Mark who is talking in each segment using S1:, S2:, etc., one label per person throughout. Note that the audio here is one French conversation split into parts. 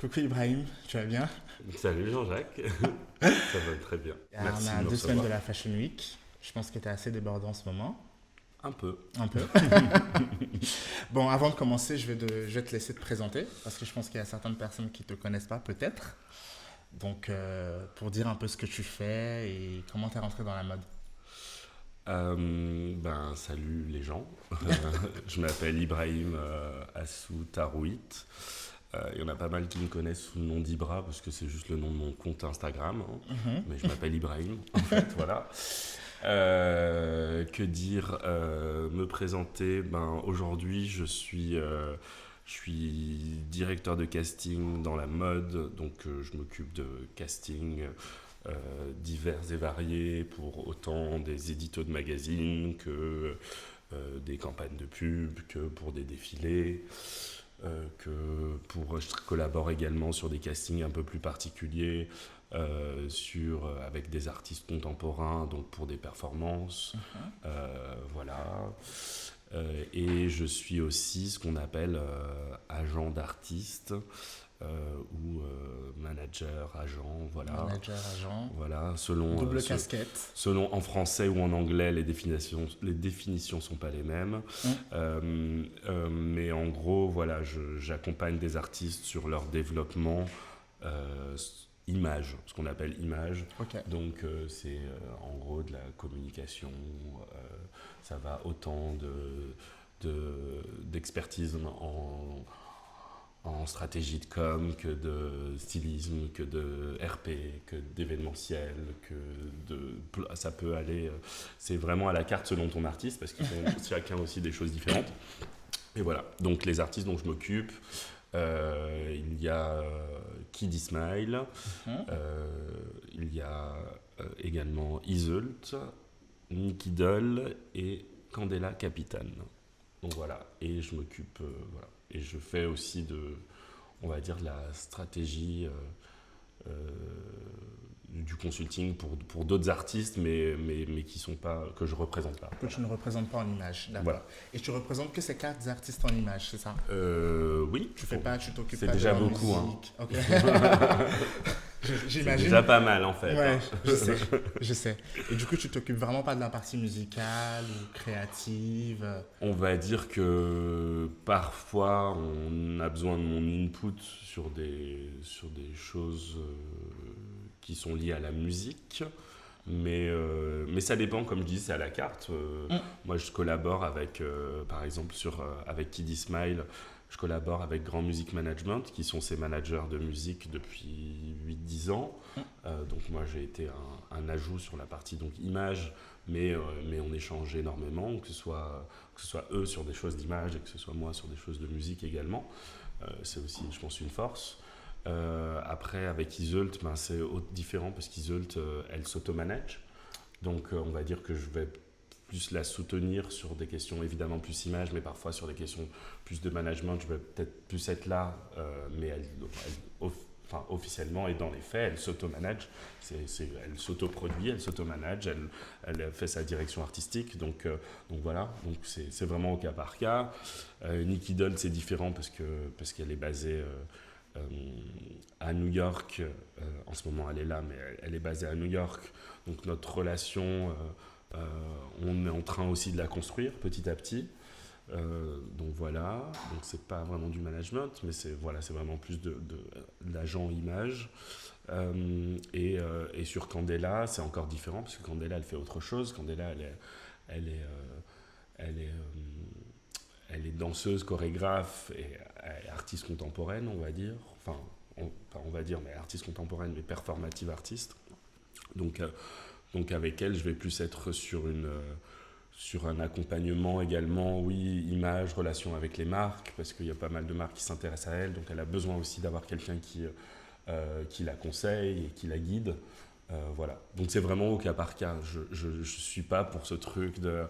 S1: Coucou Ibrahim, tu vas bien?
S2: Salut Jean-Jacques, ça va très bien.
S1: On
S2: Merci de
S1: a
S2: me
S1: 2 semaines de
S2: recevoir.
S1: la Fashion Week. Je pense que tu es assez débordant en ce moment.
S2: Un peu.
S1: Un peu. Bon, avant de commencer, je vais te laisser te présenter parce que je pense qu'il y a certaines personnes qui ne te connaissent pas, peut-être. Donc, pour dire un peu ce que tu fais et comment tu es rentré dans la mode.
S2: Salut les gens. Je m'appelle Ibrahim Assou Tarouit. Il y en a pas mal qui me connaissent sous le nom d'Ibra parce que c'est juste le nom de mon compte Instagram, hein.
S1: Mhm.
S2: Mais je m'appelle Ibrahim en fait, voilà. Que dire Me présenter, aujourd'hui je suis directeur de casting dans la mode, donc je m'occupe de casting divers et variés pour autant des éditos de magazines que des campagnes de pub, que pour des défilés, je collabore également sur des castings un peu plus particuliers, avec des artistes contemporains, donc pour des performances, voilà. Et je suis aussi ce qu'on appelle agent d'artiste, ou manager, agent, voilà.
S1: Manager, agent,
S2: Voilà,
S1: double casquette.
S2: selon en français ou en anglais, les définitions sont pas les mêmes.
S1: Mm.
S2: Mais en gros, voilà, j'accompagne des artistes sur leur développement image, ce qu'on appelle image.
S1: Ok.
S2: Donc c'est en gros de la communication, ça va autant d'expertise en stratégie de com, que de stylisme, que de RP, que d'événementiel, ça peut aller, c'est vraiment à la carte selon ton artiste, parce qu'ils font chacun aussi des choses différentes. Et voilà, donc les artistes dont je m'occupe, il y a Kid Ismail,
S1: Mhm.
S2: il y a également Iseult, Nicky Doll et Candela Capitane. Donc voilà, et je m'occupe, voilà. Et je fais aussi on va dire, de la stratégie, euh, du consulting pour d'autres artistes, mais qui sont pas, que je représente pas.
S1: Que tu ne représentes pas en image, d'accord.
S2: Voilà.
S1: Et tu représentes que ces 4 artistes en image, c'est ça?
S2: Oui.
S1: Tu fais pas, tu t'occupes
S2: C'est
S1: pas de
S2: déjà
S1: leur
S2: beaucoup, hein.
S1: musique. Ok.
S2: C'est
S1: J'imagine.
S2: déjà pas mal en fait,
S1: Ouais,
S2: hein.
S1: je sais, je sais. Et du coup, tu t'occupes vraiment pas de la partie musicale ou créative.
S2: On va dire que parfois on a besoin de mon input sur des choses qui sont liées à la musique, mais ça dépend, comme je dis, c'est à la carte.
S1: Mm.
S2: Moi je collabore avec, par exemple, avec Kid Ismail, je collabore avec Grand Music Management, qui sont ses managers de musique depuis 8-10 ans.
S1: Mm.
S2: Donc moi j'ai été un ajout sur la partie donc image, mais on échange énormément, que ce soit eux sur des choses d'image et que ce soit moi sur des choses de musique également. C'est aussi, je pense, une force. Après, avec Iseult, c'est différent parce qu'Iseult, elle s'auto-manage. Donc, on va dire que je vais plus la soutenir sur des questions évidemment plus image, mais parfois sur des questions plus de management, je vais peut-être plus être là, mais enfin, officiellement et dans les faits, elle s'auto-manage, elle s'auto-produit, elle s'auto-manage, elle fait sa direction artistique, donc voilà, donc c'est vraiment au cas par cas. Nicky Doll, c'est différent parce qu'elle est basée à New York. En ce moment elle est là, mais elle est basée à New York, donc notre relation, on est en train aussi de la construire petit à petit. Donc voilà, donc c'est pas vraiment du management, mais c'est vraiment plus de l'agent image. Et sur Candela, c'est encore différent parce que Candela, elle fait autre chose. Candela, elle est, elle est, elle est danseuse, chorégraphe et artiste contemporaine, on va dire. Enfin, on va dire, mais artiste contemporaine, mais performative artiste. Donc, avec elle, je vais plus être sur un accompagnement également, oui, image, relation avec les marques, parce qu'il y a pas mal de marques qui s'intéressent à elle, donc elle a besoin aussi d'avoir quelqu'un qui la conseille et qui la guide. Voilà. Donc c'est vraiment au cas par cas. Je ne suis pas pour ce truc de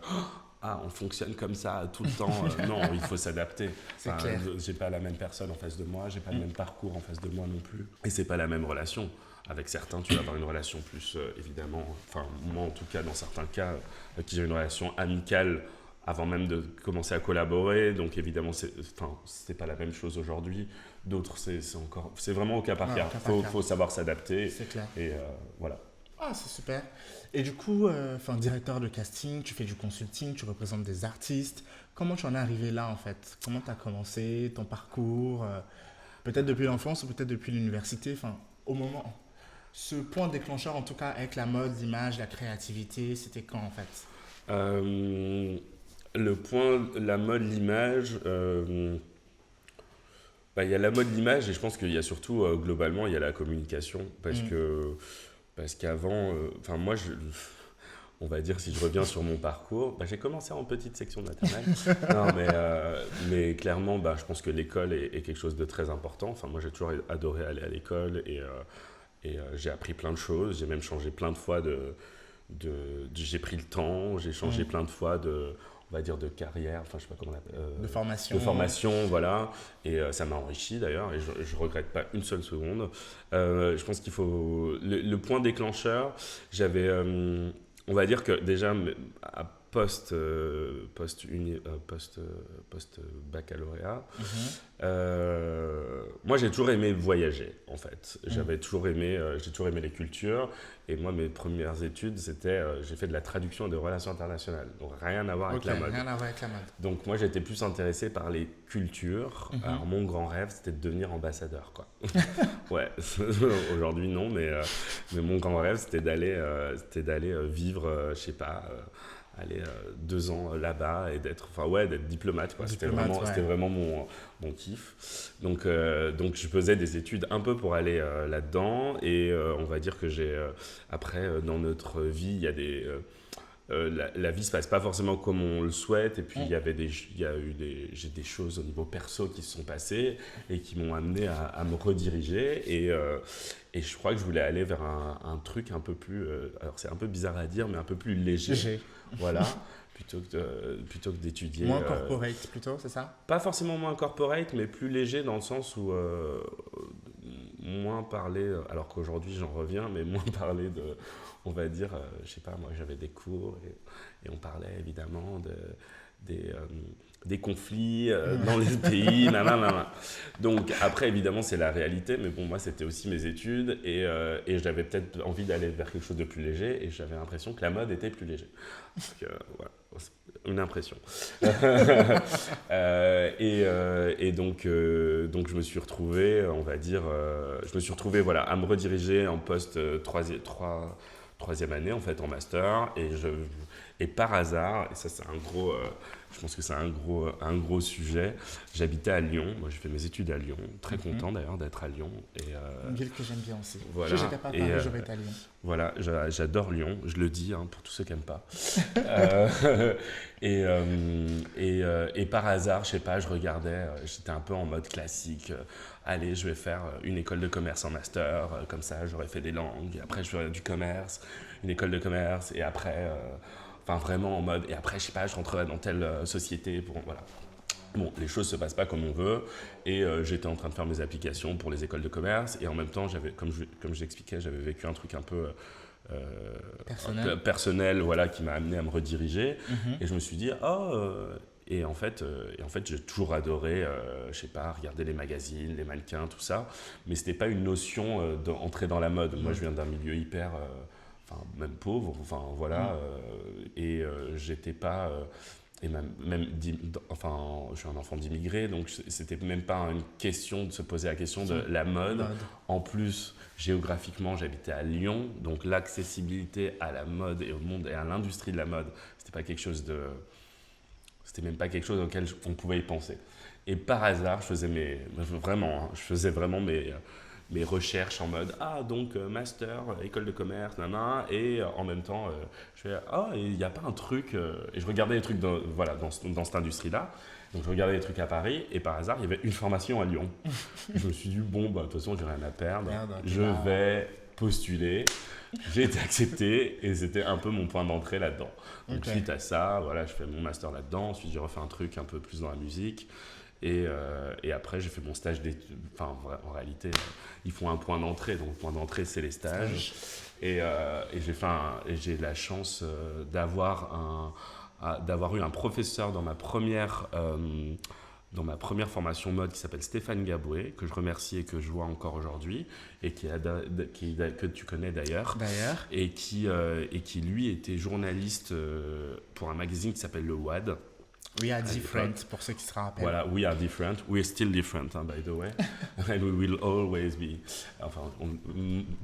S2: ah, on fonctionne comme ça tout le temps. Non, il faut s'adapter.
S1: C'est
S2: Enfin,
S1: clair.
S2: j'ai pas la même personne en face de moi, j'ai pas le même parcours en face de moi non plus. Et c'est pas la même relation. Avec certains, tu vas avoir une relation plus, évidemment, enfin, moi en tout cas, dans certains cas, avec qui j'ai une relation amicale avant même de commencer à collaborer. Donc évidemment, c'est pas la même chose aujourd'hui. D'autres, c'est vraiment au cas par cas. Faut savoir s'adapter.
S1: C'est clair.
S2: Et voilà.
S1: Ah, c'est super. Et du coup, directeur de casting, tu fais du consulting, tu représentes des artistes. Comment tu en es arrivé là, en fait? Comment tu as commencé ton parcours? Peut-être depuis l'enfance ou peut-être depuis l'université. Enfin, au moment, ce point déclencheur, en tout cas, avec la mode, l'image, la créativité, c'était quand, en fait?
S2: Le point, la mode, l'image... il y a la mode, l'image et je pense qu'il y a surtout, globalement, il y a la communication. Parce qu'avant, moi, on va dire, si je reviens sur mon parcours, j'ai commencé en petite section de maternelle. Non, mais clairement, je pense que l'école est quelque chose de très important. Enfin, moi, j'ai toujours adoré aller à l'école et j'ai appris plein de choses. J'ai même changé plein de fois j'ai pris le temps, j'ai changé plein de fois on va dire de carrière, enfin je sais pas comment on appelle.
S1: De
S2: formation, voilà. Et ça m'a enrichi d'ailleurs, et je regrette pas une seule seconde. Je pense qu'il faut... Le point déclencheur, j'avais... on va dire que déjà, à post baccalauréat, moi j'ai toujours aimé voyager en fait. J'ai toujours aimé les cultures, et moi mes premières études j'ai fait de la traduction et de relations internationales, donc rien à voir avec la mode.
S1: Rien à voir avec la mode.
S2: Donc moi j'étais plus intéressé par les cultures. Alors mon grand rêve c'était de devenir ambassadeur quoi. Ouais, aujourd'hui non, mais mon grand rêve c'était d'aller vivre, je sais pas, aller 2 ans là-bas et d'être diplomate quoi. C'était vraiment mon kiff. Donc je faisais des études un peu pour aller là-dedans, et on va dire que après dans notre vie il y a la vie se passe pas forcément comme on le souhaite, et puis j'ai des choses au niveau perso qui se sont passées et qui m'ont amené à me rediriger, et je crois que je voulais aller vers un truc un peu plus, alors c'est un peu bizarre à dire, mais un peu plus léger. Voilà, plutôt que d'étudier.
S1: Moins corporate plutôt, c'est ça?
S2: Pas forcément moins corporate, mais plus léger dans le sens où moins parler, alors qu'aujourd'hui j'en reviens, mais moins parler on va dire, je sais pas, moi j'avais des cours et on parlait évidemment des conflits dans les pays, nanana. Donc après évidemment c'est la réalité, mais bon, moi c'était aussi mes études, et j'avais peut-être envie d'aller vers quelque chose de plus léger, et j'avais l'impression que la mode était plus léger. Donc voilà, une impression. Et donc je me suis retrouvé, on va dire, voilà, à me rediriger en poste troisième année en fait, en master, et par hasard, et ça c'est je pense que c'est un gros sujet, j'habitais à Lyon. Moi j'ai fait mes études à Lyon, très content d'ailleurs d'être à Lyon,
S1: une ville que j'aime bien aussi.
S2: Voilà.
S1: Je n'étais pas à Paris, j'aurais été à Lyon.
S2: Voilà, j'adore Lyon, je le dis pour tous ceux qui n'aiment pas. Et par hasard, je sais pas, je regardais, j'étais un peu en mode classique. Allez, je vais faire une école de commerce en master, comme ça j'aurais fait des langues, et après je ferais du commerce, une école de commerce, et après, vraiment en mode, et après je sais pas, je rentrerai dans telle société, voilà. Bon, les choses se passent pas comme on veut, et j'étais en train de faire mes applications pour les écoles de commerce, et en même temps, comme je l'expliquais, j'avais vécu un truc un peu personnel, voilà, qui m'a amené à me rediriger, et je me suis dit, et en fait j'ai toujours adoré, je sais pas, regarder les magazines, les mannequins, tout ça, mais c'était pas une notion d'entrer dans la mode. Moi, je viens d'un milieu hyper, même pauvre, voilà, et j'étais pas... Et je suis un enfant d'immigrés, donc c'était même pas une question de se poser la question de la mode. En plus, géographiquement, j'habitais à Lyon, donc l'accessibilité à la mode et au monde et à l'industrie de la mode, c'était même pas quelque chose auquel on pouvait y penser. Et par hasard, je faisais vraiment mes recherches en mode donc master, école de commerce, et en même temps je fais il n'y a pas un truc, et je regardais les trucs dans cette industrie-là, donc je regardais les trucs à Paris, et par hasard il y avait une formation à Lyon. Je me suis dit de toute façon j'ai rien à perdre, je vais postuler. J'ai été accepté, et c'était un peu mon point d'entrée là-dedans. Donc suite à ça, voilà, je fais mon master là-dedans, ensuite j'ai refait un truc un peu plus dans la musique. Et après, j'ai fait mon stage d'études. En réalité, ils font un point d'entrée. Donc, le point d'entrée, c'est les stages. Et j'ai la chance d'avoir d'avoir eu un professeur dans ma première formation mode qui s'appelle Stéphane Gaboué, que je remercie et que je vois encore aujourd'hui, et que tu connais d'ailleurs, et qui lui était journaliste pour un magazine qui s'appelle Le WAD.
S1: We are different, pour ceux qui se rappellent.
S2: Voilà, we are different. We're still different, by the way. And we will always be. Enfin,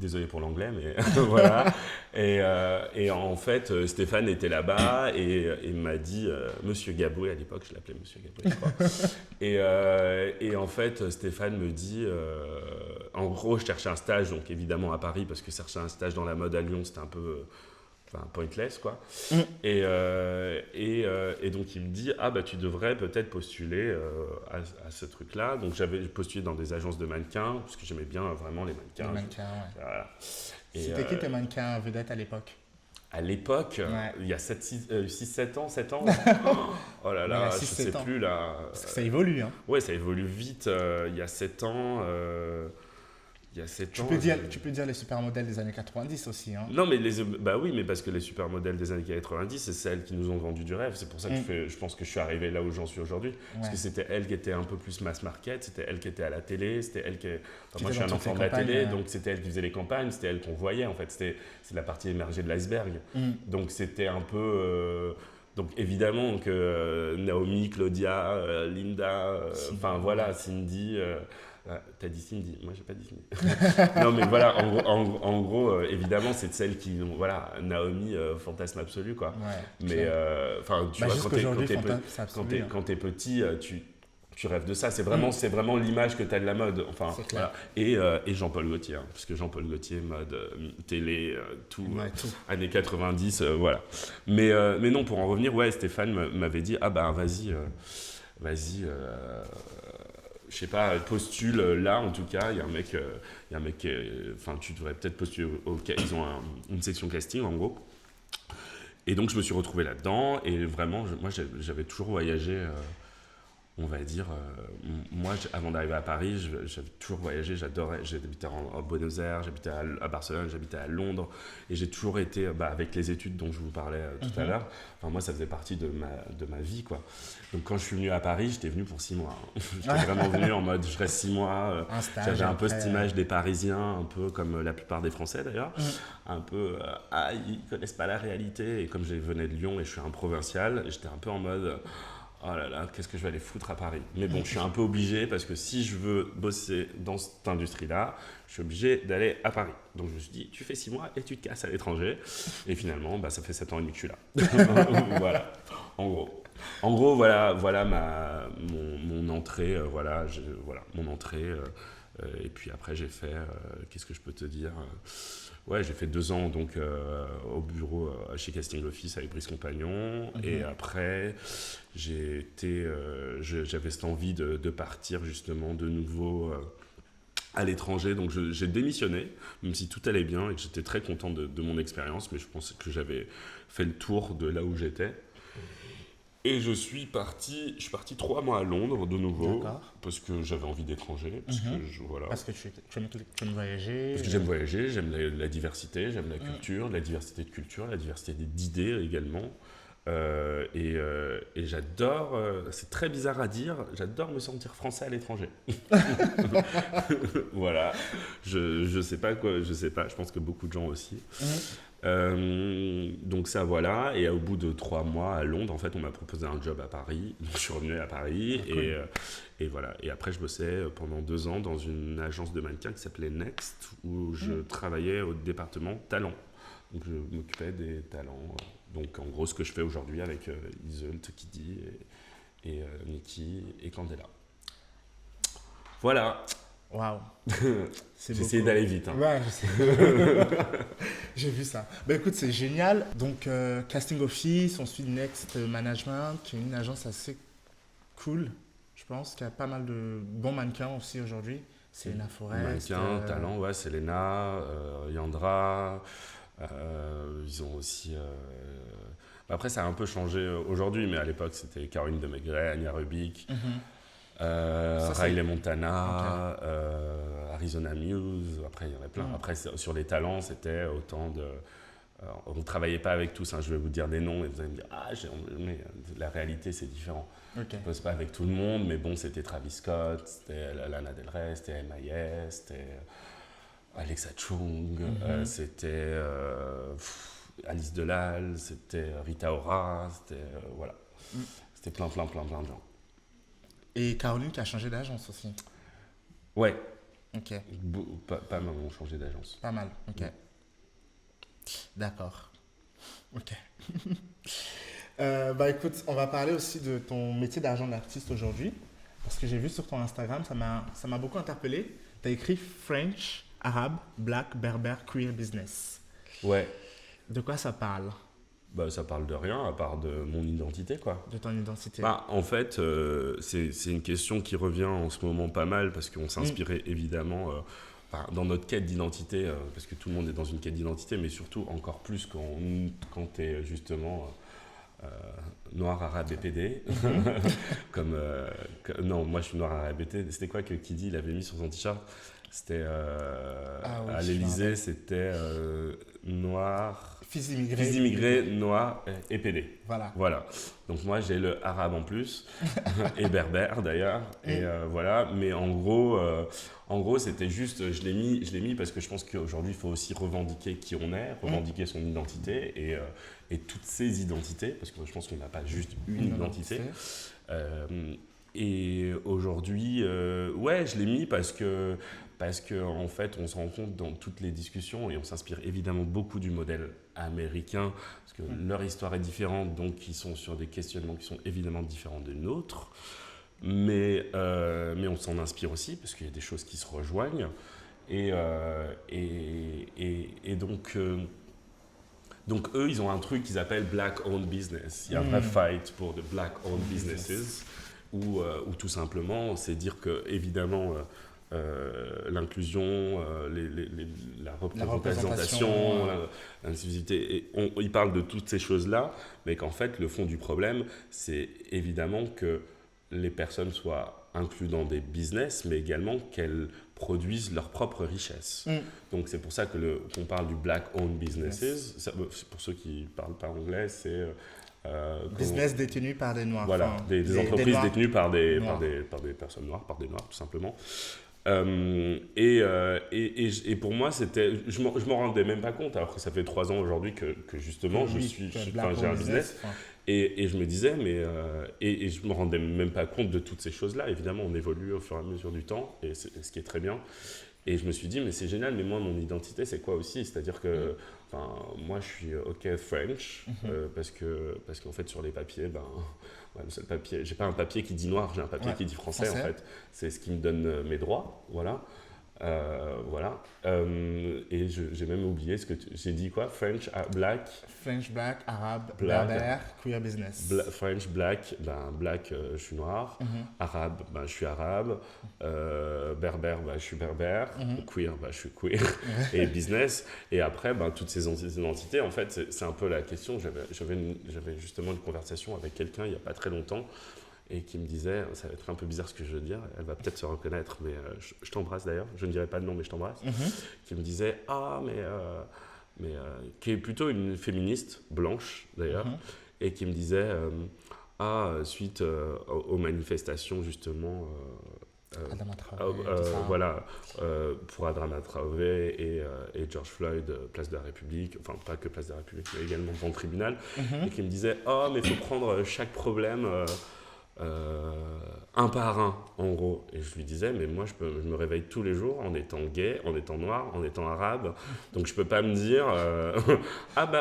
S2: désolé pour l'anglais, mais voilà. Et en fait, Stéphane était là-bas et il m'a dit, Monsieur Gaboué, à l'époque, je l'appelais Monsieur Gaboué, je crois. Et en fait, Stéphane me dit, en gros, je cherchais un stage, donc évidemment à Paris, parce que chercher un stage dans la mode à Lyon, c'était un peu... pointless quoi. Et donc il me dit tu devrais peut-être postuler à ce truc là. Donc j'avais postulé dans des agences de mannequins parce que j'aimais bien vraiment les mannequins. Voilà.
S1: C'était qui tes mannequins vedettes à l'époque?
S2: À l'époque, il y a 7 ans. Oh là là, je sais plus là.
S1: Parce que ça évolue. Hein.
S2: Ouais, ça évolue vite. Il y a 7 ans. Il y a 7 ans.
S1: Tu peux dire les supermodèles des années 90 aussi. Hein.
S2: Non, mais oui, mais parce que les supermodèles des années 90, c'est celles qui nous ont vendu du rêve. C'est pour ça que je pense que je suis arrivé là où j'en suis aujourd'hui. Parce que c'était elles qui étaient un peu plus mass market, c'était elles qui étaient à la télé, c'était elles qui... moi, je suis un enfant de la télé, donc c'était elles qui faisaient les campagnes, c'était elles qu'on voyait, en fait. C'est la partie émergée de l'iceberg. Donc c'était un peu... Donc évidemment que Naomi, Claudia, Linda, Cindy... t'as dit Cindy, moi j'ai pas dit Cindy. Non mais voilà, en gros évidemment c'est de celles qui, Naomi, fantasme absolu quoi. Mais tu vois, quand t'es petit, tu rêves de ça. C'est vraiment l'image que t'as de la mode. Enfin, voilà. Et Jean-Paul Gaultier, hein, parce que Jean-Paul Gaultier, mode, télé, tout. Années 90, voilà. Mais non, pour en revenir, Stéphane m'avait dit, vas-y, je sais pas, postule là en tout cas, il y a un mec, tu devrais peut-être postuler ils ont une section casting en gros. Et donc je me suis retrouvé là-dedans et vraiment, moi j'avais toujours voyagé, on va dire, moi avant d'arriver à Paris, j'avais toujours voyagé, j'adorais, j'habitais à Buenos Aires, j'habitais à Barcelone, j'habitais à Londres et j'ai toujours été, avec les études dont je vous parlais tout à l'heure, moi ça faisait partie de ma vie quoi. Donc quand je suis venu à Paris, j'étais venu pour 6 mois. J'étais vraiment venu en mode je reste 6 mois, j'avais un peu cette image des Parisiens, un peu comme la plupart des Français d'ailleurs, un peu, ils connaissent pas la réalité et comme je venais de Lyon et je suis un provincial, j'étais un peu en mode... Oh là là, qu'est-ce que je vais aller foutre à Paris? Mais bon, je suis un peu obligé parce que si je veux bosser dans cette industrie-là, je suis obligé d'aller à Paris. Donc je me suis dit, tu fais 6 mois et tu te casses à l'étranger. Et finalement, ça fait 7 ans et demi que je suis là. Voilà, en gros, voilà mon entrée. Mon entrée. Et puis après, j'ai fait, qu'est-ce que je peux te dire? J'ai fait 2 ans donc, au bureau chez Casting Office avec Brice Compagnon. Et après, j'avais cette envie de partir justement de nouveau à l'étranger. Donc j'ai démissionné, même si tout allait bien et que j'étais très content de mon expérience. Mais je pensais que j'avais fait le tour de là où j'étais. Et je suis parti 3 mois à Londres de nouveau. D'accord. Parce que j'avais envie d'étranger.
S1: Parce que tu aimes voyager.
S2: Parce que j'aime voyager, j'aime la diversité, j'aime la culture, la diversité de culture, la diversité d'idées également. Et j'adore, c'est très bizarre à dire, j'adore me sentir français à l'étranger. Voilà, je sais pas, je pense que beaucoup de gens aussi. Donc ça voilà, et au bout de 3 mois à Londres, en fait on m'a proposé un job à Paris, donc je suis revenu à Paris. Et voilà, et après je bossais pendant 2 ans dans une agence de mannequins qui s'appelait Next, où je travaillais au département talent, donc je m'occupais des talents, donc en gros ce que je fais aujourd'hui avec Iseult, Kiddy et Nikki et Candela. Voilà.
S1: Waouh.
S2: J'ai essayé d'aller vite. Hein.
S1: Ouais, je sais. J'ai vu ça. Écoute, c'est génial. Donc, Casting Office, ensuite Next Management, qui est une agence assez cool, je pense, qui a pas mal de bons mannequins aussi aujourd'hui. Selena Forest.
S2: Mannequins, talent, ouais, Selena, Yandra. Ils ont aussi... Après, ça a un peu changé aujourd'hui, mais à l'époque, c'était Caroline de Maigret, Anya Rubik. Riley Montana, Arizona Muse, après il y en a plein. Après sur les talents, c'était autant de Alors, on ne travaillait pas avec tous, hein, je vais vous dire des noms et vous allez me dire mais la réalité c'est différent.
S1: Ok.
S2: On ne bosse pas avec tout le monde, mais bon, c'était Travis Scott, c'était Lana Del Rey, c'était M.I.A., c'était Alexa Chung, c'était Alice Delal, c'était Rita Ora, c'était voilà. C'était plein de gens.
S1: Et Caroline qui a changé d'agence aussi.
S2: Ouais,
S1: Ok,
S2: pas mal ont changé d'agence.
S1: pas mal. Ok. D'accord. Ok. Bah écoute, on va parler aussi de ton métier d'agent d'artiste aujourd'hui. Parce que j'ai vu sur ton Instagram, ça m'a beaucoup interpellé. Tu as écrit French, Arabe, Black, Berbère, Queer Business.
S2: Ouais,
S1: De quoi ça parle?
S2: bah, ça parle de rien à part de mon identité, quoi.
S1: De ton identité?
S2: Bah, en fait, c'est une question qui revient en ce moment pas mal parce qu'on s'inspirait évidemment dans notre quête d'identité, parce que tout le monde est dans une quête d'identité, mais surtout encore plus quand tu es justement noir, arabe et PD. Non, moi je suis noir, arabe et PD. C'était quoi que Kiddy il avait mis sur son t-shirt? C'était à l'Élysée, c'était noir.
S1: Fils
S2: Fils immigré, noir et PD.
S1: Voilà.
S2: Voilà. Donc moi j'ai le arabe en plus et berbère d'ailleurs et voilà. Mais en gros c'était juste je l'ai mis parce que je pense qu'aujourd'hui il faut aussi revendiquer qui on est, revendiquer son identité et toutes ses identités parce que je pense qu'on n'a pas juste une identité. Et aujourd'hui ouais je l'ai mis parce que en fait on se rend compte dans toutes les discussions et on s'inspire évidemment beaucoup du modèle américain parce que leur histoire est différente donc ils sont sur des questionnements qui sont évidemment différents des nôtres mais on s'en inspire aussi parce qu'il y a des choses qui se rejoignent et donc eux ils ont un truc qu'ils appellent Black Owned Business. Il y a un vrai fight pour the Black Owned Businesses où tout simplement c'est dire que évidemment l'inclusion, la représentation, l'inclusivité. Ils parlent de toutes ces choses-là, mais qu'en fait, le fond du problème, c'est évidemment que les personnes soient incluses dans des business, mais également qu'elles produisent leur propre richesse. Donc c'est pour ça qu'on parle du Black-owned businesses. Ça, pour ceux qui ne parlent pas anglais, c'est...
S1: business détenu par des Noirs.
S2: Voilà,
S1: enfin,
S2: des entreprises détenues par des personnes noires, par des Noirs, tout simplement. Et pour moi, je m'en rendais même pas compte, alors que ça fait 3 ans aujourd'hui que justement, j'ai un business. Et je me disais, et je me rendais même pas compte de toutes ces choses-là. Évidemment, on évolue au fur et à mesure du temps, et ce qui est très bien. Et je me suis dit, mais c'est génial, mais moi, mon identité, c'est quoi aussi? C'est-à-dire que moi, je suis OK French, parce qu'en fait, sur les papiers, le seul papier, j'ai pas un papier qui dit noir, j'ai un papier qui dit français, en fait. C'est ce qui me donne mes droits, voilà. Et j'ai même oublié ce que j'ai dit quoi? French, black,
S1: arabe, berbère, queer business.
S2: French, black, black, je suis noir. Arabe, je suis arabe. Berbère, je suis berbère. Queer, je suis queer. Et business. Et après, toutes ces identités, en fait, c'est un peu la question. J'avais justement une conversation avec quelqu'un il n'y a pas très longtemps. Et qui me disait, ça va être un peu bizarre ce que je veux dire, elle va peut-être se reconnaître, mais je t'embrasse d'ailleurs, je ne dirai pas le nom, mais je t'embrasse, qui me disait, qui est plutôt une féministe, blanche d'ailleurs, et qui me disait, suite aux manifestations justement,
S1: Adama Traoré,
S2: pour Adama Traoré et George Floyd, place de la République, enfin pas que place de la République, mais également devant le tribunal, et qui me disait, mais il faut prendre chaque problème... un par un en gros, et je lui disais mais moi je me réveille tous les jours en étant gay, en étant noir, en étant arabe, donc je peux pas me dire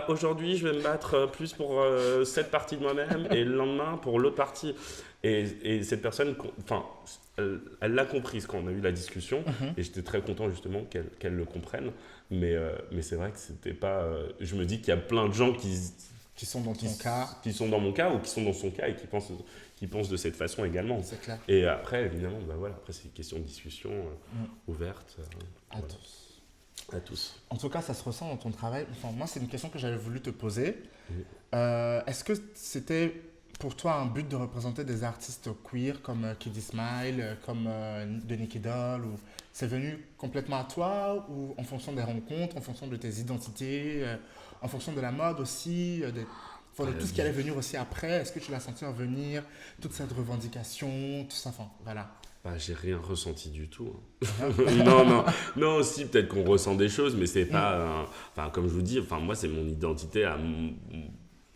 S2: aujourd'hui je vais me battre plus pour cette partie de moi-même et le lendemain pour l'autre partie, et cette personne elle l'a comprise quand on a eu la discussion, et j'étais très content justement qu'elle le comprenne, mais c'est vrai que c'était pas je me dis qu'il y a plein de gens qui sont dans ton cas, qui sont dans mon cas ou qui sont dans son cas et qui pensent de cette façon également.
S1: C'est clair.
S2: Et après, évidemment, après c'est une question de discussion ouverte. À tous.
S1: En tout cas, ça se ressent dans ton travail. Enfin, moi, c'est une question que j'avais voulu te poser. Est-ce que c'était pour toi un but de représenter des artistes queer comme Kiddy Smile, comme de Nicky Doll ou c'est venu complètement à toi ou en fonction des rencontres, en fonction de tes identités, en fonction de la mode aussi, enfin, de tout ce qui allait venir aussi après, est-ce que tu l'as senti revenir, toute cette revendication, tout ça, enfin voilà.
S2: Bah, j'ai rien ressenti du tout. Hein. Non, si, peut-être qu'on ressent des choses, mais c'est pas. Enfin, comme je vous dis, enfin, moi, c'est mon identité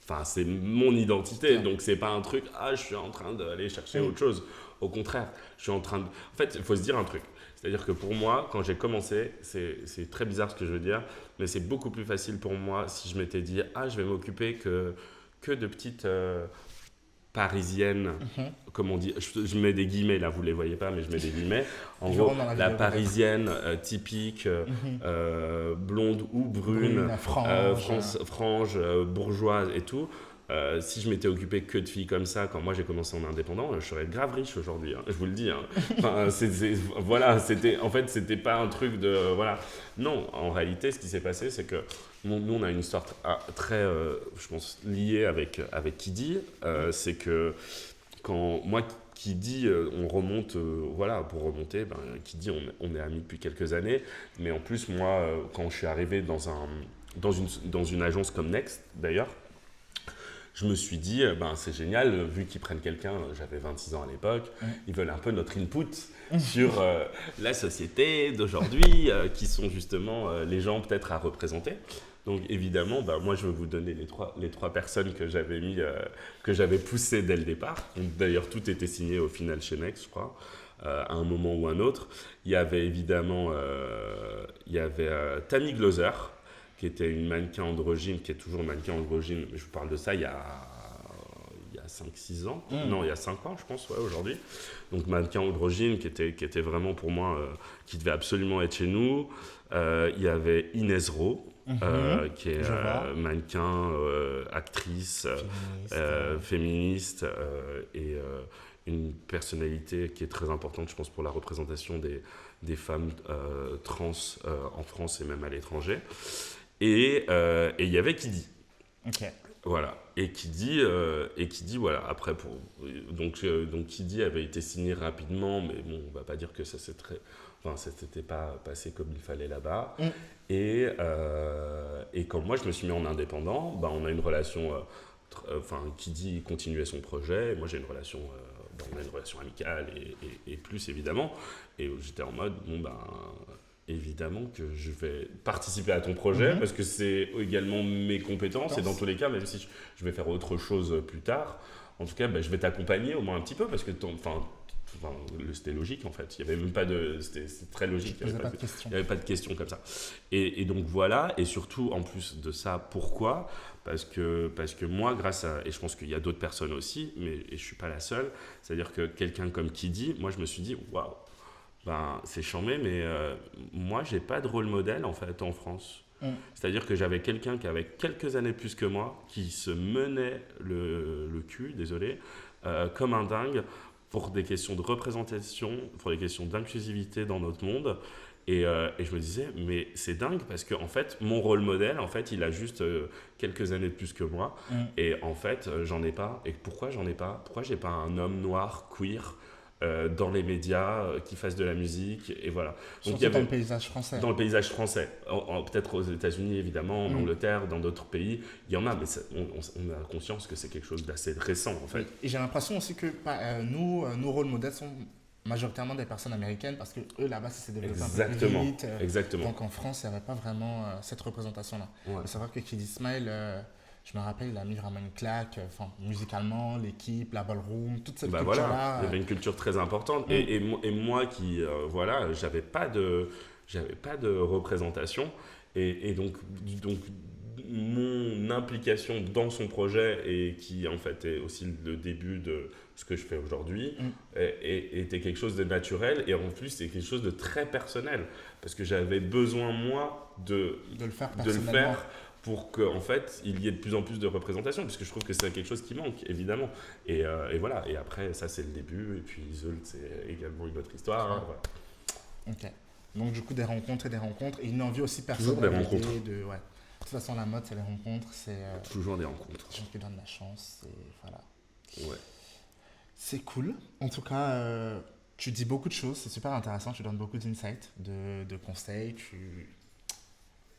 S2: Enfin, c'est mon identité, donc c'est pas un truc, je suis en train d'aller chercher autre chose. Au contraire, je suis en train de. En fait, il faut se dire un truc. C'est-à-dire que pour moi, quand j'ai commencé, c'est très bizarre ce que je veux dire, mais c'est beaucoup plus facile pour moi si je m'étais dit, je vais m'occuper que de petites. Parisienne, comme on dit, je mets des guillemets là, vous ne les voyez pas, mais je mets des guillemets. En gros, la parisienne typique, blonde ou brune, frange, bourgeoise et tout. Si je m'étais occupé que de filles comme ça, quand moi j'ai commencé en indépendant, je serais grave riche aujourd'hui, hein, je vous le dis. Hein. Enfin, voilà, c'était pas un truc de. Voilà. Non, en réalité, ce qui s'est passé, c'est que nous, on a une histoire très, je pense, liée avec Kiddy. C'est que quand moi, Kiddy, on remonte, voilà, pour remonter, Kiddy, on est amis depuis quelques années. Mais en plus, moi, quand je suis arrivé dans une agence comme Next, d'ailleurs, je me suis dit, c'est génial, vu qu'ils prennent quelqu'un, j'avais 26 ans à l'époque, ils veulent un peu notre input sur la société d'aujourd'hui, qui sont justement les gens peut-être à représenter. Donc évidemment, moi je vais vous donner les trois personnes que j'avais poussées dès le départ. D'ailleurs, tout était signé au final chez Next, je crois, à un moment ou un autre. Il y avait évidemment Tammy Gloser, qui était une mannequin androgyne, qui est toujours une mannequin androgyne, mais je vous parle de ça il y a 5-6 ans, non, il y a 5 ans, je pense, aujourd'hui. Donc, mannequin androgyne, qui était vraiment pour moi, qui devait absolument être chez nous. Il y avait Inès Rowe, qui est mannequin, actrice, féministe, et une personnalité qui est très importante, je pense, pour la représentation des femmes trans en France et même à l'étranger. Et il y avait Kiddy.
S3: Ok.
S2: Voilà. Et Kiddy, voilà. Après, donc Kiddy avait été signé rapidement, mais bon, on va pas dire que ça s'était pas passé comme il fallait là-bas. Et quand moi je me suis mis en indépendant, on a une relation. Kiddy continuait son projet, et moi j'ai une relation. On a une relation amicale et plus évidemment. Et j'étais en mode, évidemment que je vais participer à ton projet parce que c'est également mes compétences et dans tous les cas, même si je vais faire autre chose plus tard, en tout cas, je vais t'accompagner au moins un petit peu parce que c'était logique en fait. Il y avait même pas c'était très logique. Il n'y avait pas de questions comme ça. Et donc voilà. Et surtout, en plus de ça, pourquoi ? Parce que moi, et je pense qu'il y a d'autres personnes aussi, et je suis pas la seule. C'est-à-dire que quelqu'un comme Kiddy, moi, je me suis dit, waouh. C'est charmé, mais moi, j'ai pas de rôle modèle en fait en France. C'est-à-dire que j'avais quelqu'un qui avait quelques années plus que moi, qui se menait le cul, désolé, comme un dingue pour des questions de représentation, pour des questions d'inclusivité dans notre monde. Et je me disais, mais c'est dingue parce que en fait, mon rôle modèle, en fait, il a juste quelques années de plus que moi. Et en fait, j'en ai pas. Et pourquoi j'en ai pas ? Pourquoi j'ai pas un homme noir, queer dans les médias, qui fassssent de la musique, et voilà.
S3: Donc, dans le paysage français.
S2: Dans le paysage français. Peut-être aux États-Unis, évidemment, en Angleterre, dans d'autres pays, il y en a, mais on a conscience que c'est quelque chose d'assez récent, en fait.
S1: Et j'ai l'impression aussi que nos rôles modèles sont majoritairement des personnes américaines, parce que eux, là-bas, ça s'est développé un peu plus vite.
S2: Exactement.
S1: Donc en France, il n'y avait pas vraiment cette représentation-là. Il faut savoir que Kiddy Smile... je me rappelle, il a mis vraiment une claque, musicalement, l'équipe, la ballroom, toute cette culture-là.
S2: Voilà. Il y avait une culture très importante. Et moi qui, j'avais pas de représentation. Et donc, mon implication dans son projet, et qui en fait est aussi le début de ce que je fais aujourd'hui, était quelque chose de naturel. Et en plus, c'est quelque chose de très personnel. Parce que j'avais besoin, moi, de
S1: le faire
S2: personnellement. Pour qu'en fait, il y ait de plus en plus de représentation, puisque je trouve que c'est quelque chose qui manque, évidemment. Et voilà. Et après, ça, c'est le début. Et puis, Zult, c'est également une autre histoire. Hein, voilà.
S1: Ok. Donc, du coup, des rencontres. Et une envie aussi personnelle.
S2: Toujours des rencontres.
S1: De toute façon, la mode, c'est les rencontres. C'est
S2: toujours des rencontres.
S1: Les gens qui donnent la chance. Et voilà.
S2: Ouais.
S1: C'est cool. En tout cas, tu dis beaucoup de choses, c'est super intéressant, tu donnes beaucoup d'insights, de conseils,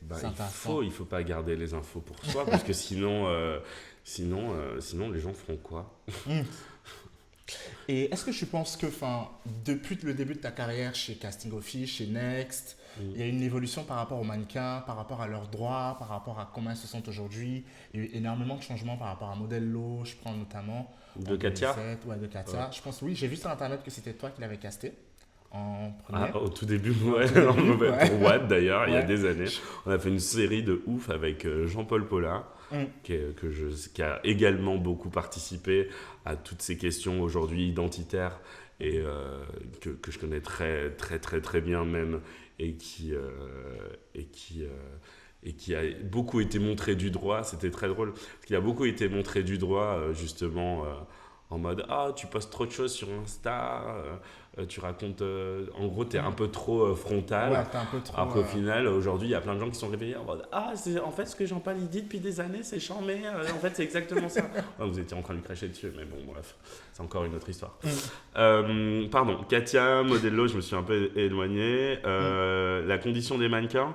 S2: Bah,
S1: c'est intéressant.
S2: il faut pas garder les infos pour soi parce que sinon les gens feront quoi?
S1: Mm. Et est-ce que tu penses que, depuis le début de ta carrière chez Casting Office, chez Next,
S2: Mm.
S1: il y a une évolution par rapport aux mannequins, par rapport à leurs droits, par rapport à comment ils se sentent aujourd'hui? Il y a eu énormément de changements par rapport à Modello, je prends notamment en
S2: De Katia?
S1: 2007, ouais, de Katia.
S2: Ouais.
S1: Je pense, oui, j'ai vu sur Internet que c'était toi qui l'avais casté en premier.
S2: Ah, au tout début, ouais,
S1: tout début, ouais.
S2: pour Watt d'ailleurs, il y a
S1: Ouais.
S2: des années, on a fait une série de ouf avec Jean-Paul Paulin,
S1: Mm.
S2: qui a également beaucoup participé à toutes ces questions aujourd'hui identitaires et que je connais très très très très bien même et qui a beaucoup été montré du doigt. C'était très drôle parce qu'il a beaucoup été montré du doigt justement en mode ah tu postes trop de choses sur Insta, tu racontes en gros t'es un peu trop frontal.
S1: Ouais, t'es un peu trop.
S2: Alors qu'au final, aujourd'hui, il y a plein de gens qui sont réveillés en mode ah, c'est en fait ce que Jean-Paul il dit depuis des années, c'est charmé. En fait, c'est exactement ça. Ouais, vous étiez en train de lui cracher dessus, mais bon, bref, c'est encore une autre histoire. Pardon, Katia, Modello, je me suis un peu éloigné. La condition des mannequins.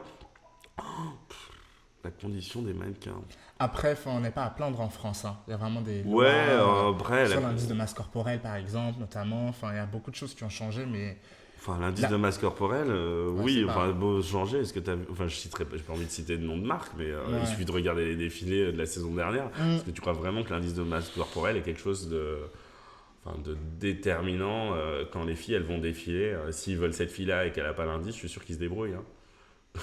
S2: La condition des mannequins.
S1: Après, on n'est pas à plaindre en France, hein. Il y a vraiment des lois,
S2: Ouais, après,
S1: sur l'indice de masse corporelle, par exemple, notamment. Il y a beaucoup de choses qui ont changé, mais
S2: enfin, l'indice
S1: La-
S2: de masse corporelle, oui,
S1: c'est pas-
S2: enfin, beau changer. Est-ce que t'as vu... Enfin, je citerai pas, j'ai pas envie de citer de nom de marque, mais
S1: Ouais.
S2: il suffit de regarder les défilés de la saison dernière. Est-ce que tu crois vraiment que l'indice de masse corporelle est quelque chose de déterminant quand les filles elles vont défiler? S'ils veulent cette fille-là et qu'elle n'a pas l'indice, je suis sûr qu'ils se débrouillent. Hein.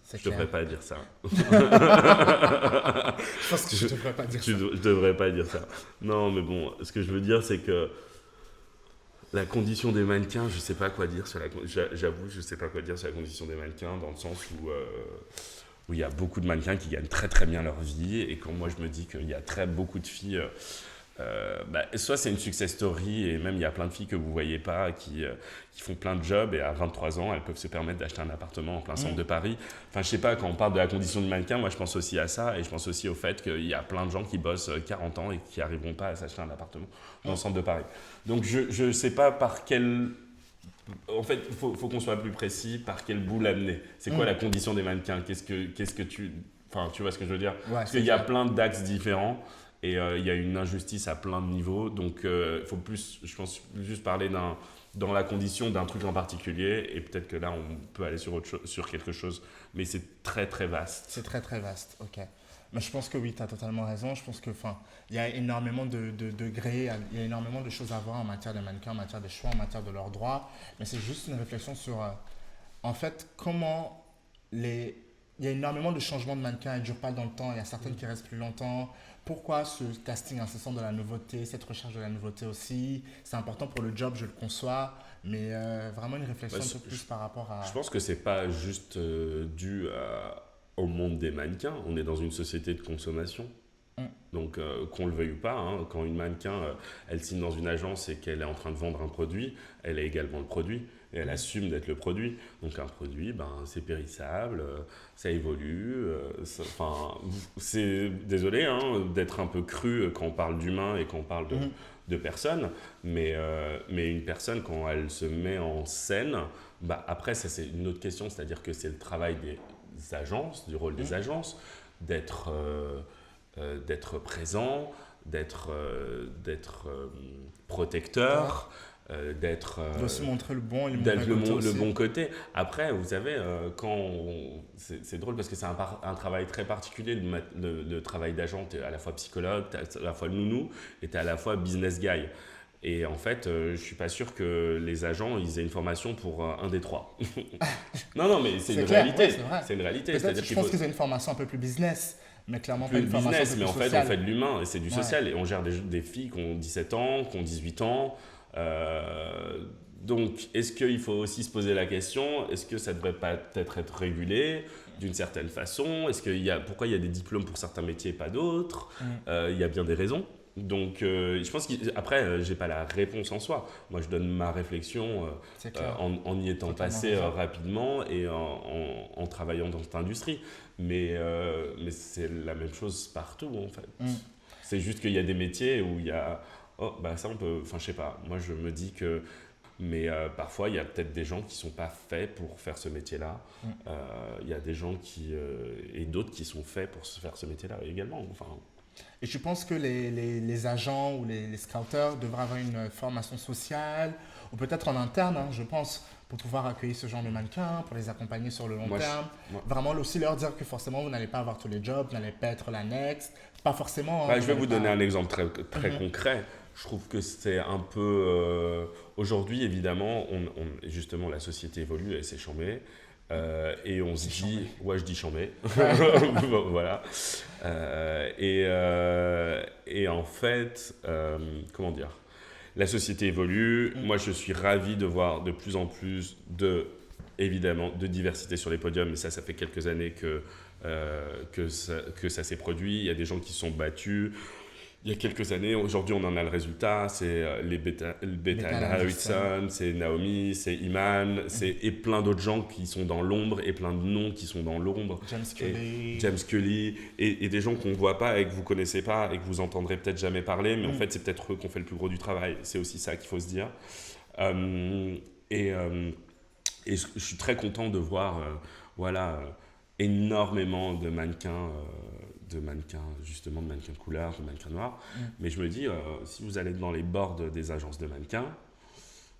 S1: c'est
S2: Je devrais
S1: clair.
S2: pas dire ça.
S1: Je pense que je ne devrais pas dire ça.
S2: Je devrais pas dire ça. Non, mais bon, ce que je veux dire, c'est que la condition des mannequins, je sais pas quoi dire sur j'avoue, je sais pas quoi dire sur la condition des mannequins dans le sens où il y a beaucoup de mannequins qui gagnent très très bien leur vie et quand moi je me dis qu'il y a beaucoup de filles, soit c'est une success story et même il y a plein de filles que vous voyez pas qui font plein de jobs et à 23 ans elles peuvent se permettre d'acheter un appartement en plein centre de Paris. Enfin je sais pas, quand on parle de la condition du mannequin, moi je pense aussi à ça et je pense aussi au fait qu'il y a plein de gens qui bossent 40 ans et qui n'arriveront pas à s'acheter un appartement dans le centre de Paris. Donc je sais pas par quel... En fait, il faut qu'on soit plus précis par quel bout l'amener. C'est quoi la condition des mannequins? Qu'est-ce que tu... Enfin, tu vois ce que je veux dire?
S1: Ouais,
S2: Parce
S1: c'est
S2: qu'il y a
S1: clair.
S2: plein d'axes différents et il y a une injustice à plein de niveaux. Donc, il faut plus, je pense, juste parler dans la condition d'un truc en particulier et peut-être que là, on peut aller sur, sur quelque chose. Mais c'est très, très vaste.
S1: C'est très très vaste, ok. Mais je pense que oui, tu as totalement raison. Je pense que, il y a énormément de degrés, il y a énormément de choses à voir en matière de mannequins, en matière de choix, en matière de leurs droits. Mais c'est juste une réflexion sur, en fait, comment il y a énormément de changements de mannequins, ils ne durent pas dans le temps, il y a certaines qui restent plus longtemps. Pourquoi ce casting incessant de la nouveauté, cette recherche de la nouveauté aussi? C'est important pour le job, je le conçois, mais vraiment une réflexion
S2: Ouais,
S1: un peu plus par rapport à...
S2: Je pense que c'est pas juste dû au monde des mannequins. On est dans une société de consommation. Donc, qu'on le veuille ou pas, hein, quand une mannequin, elle signe dans une agence et qu'elle est en train de vendre un produit, elle est également le produit et elle assume d'être le produit. Donc, un produit, c'est périssable, ça évolue. C'est désolé d'être un peu cru quand on parle d'humain et quand on parle de personnes, mais une personne, quand elle se met en scène, après, ça c'est une autre question, c'est-à-dire que c'est le travail des agences, du rôle des agences, d'être présent, d'être protecteur,
S1: de se montrer le bon et le
S2: d'être
S1: mauvais côté aussi.
S2: le bon côté. Après, vous savez, c'est drôle parce que c'est un travail très particulier, le travail d'agent. Tu es à la fois psychologue, tu es à la fois le nounou et tu es à la fois business guy. Et en fait, je suis pas sûr que les agents ils aient une formation pour un des trois. non, mais c'est une
S1: clair,
S2: réalité.
S1: ouais, c'est vrai.
S2: C'est une réalité.
S1: Peut-être,
S2: C'est-à-dire
S1: je pense qu'ils ont une formation un peu plus business, mais clairement pas
S2: plus
S1: une
S2: de
S1: formation
S2: business,
S1: un peu
S2: mais
S1: plus
S2: en fait,
S1: sociale.
S2: on fait de l'humain et c'est du
S1: Ouais.
S2: social. Et on gère des filles qui ont 17 ans, qui ont 18 ans. Donc, est-ce qu'il faut aussi se poser la question, est-ce que ça devrait pas peut-être être régulé d'une certaine façon? Pourquoi il y a des diplômes pour certains métiers et pas d'autres? Il y a bien des raisons. Donc, je pense qu'après, j'ai pas la réponse en soi. Moi, je donne ma réflexion
S1: C'est clair.
S2: en y étant
S1: Totalement
S2: passé
S1: raison.
S2: rapidement et en travaillant dans cette industrie. Mais c'est la même chose partout, en fait. C'est juste qu'il y a des métiers où il y a, oh, bah ça on peut, enfin je sais pas, moi je me dis que, mais parfois il y a peut-être des gens qui sont pas faits pour faire ce métier-là. Il y a des gens et d'autres qui sont faits pour faire ce métier-là également. Enfin,
S1: Et tu penses que les agents ou les scouters devraient avoir une formation sociale, ou peut-être en interne, hein, je pense, pour pouvoir accueillir ce genre de mannequins, pour les accompagner sur le long terme. Vraiment aussi leur dire que forcément, vous n'allez pas avoir tous les jobs, vous n'allez pas être la next. Pas forcément.
S2: Je vais vous donner un exemple très concret. Je trouve que c'est un peu... aujourd'hui, évidemment, justement, la société évolue et c'est chambé. Et on se dit... Ouais, je dis chambé. Voilà. Et en fait, comment dire, la société évolue. Moi, je suis ravi de voir de plus en plus évidemment, de diversité sur les podiums. Mais ça fait quelques années que ça s'est produit. Il y a des gens qui se sont battus. Il y a quelques années, aujourd'hui on en a le résultat, c'est Beta Harrison, c'est Naomi, c'est Iman, et plein d'autres gens qui sont dans l'ombre et plein de noms qui sont dans l'ombre. James Scully, et des gens qu'on ne voit pas et que vous ne connaissez pas et que vous entendrez peut-être jamais parler, mais en fait c'est peut-être eux qui ont fait le plus gros du travail, c'est aussi ça qu'il faut se dire. Et je suis très content de voir énormément de mannequins, justement de mannequins de couleur, de mannequins noirs. Mais je me dis, si vous allez dans les boards des agences de mannequins,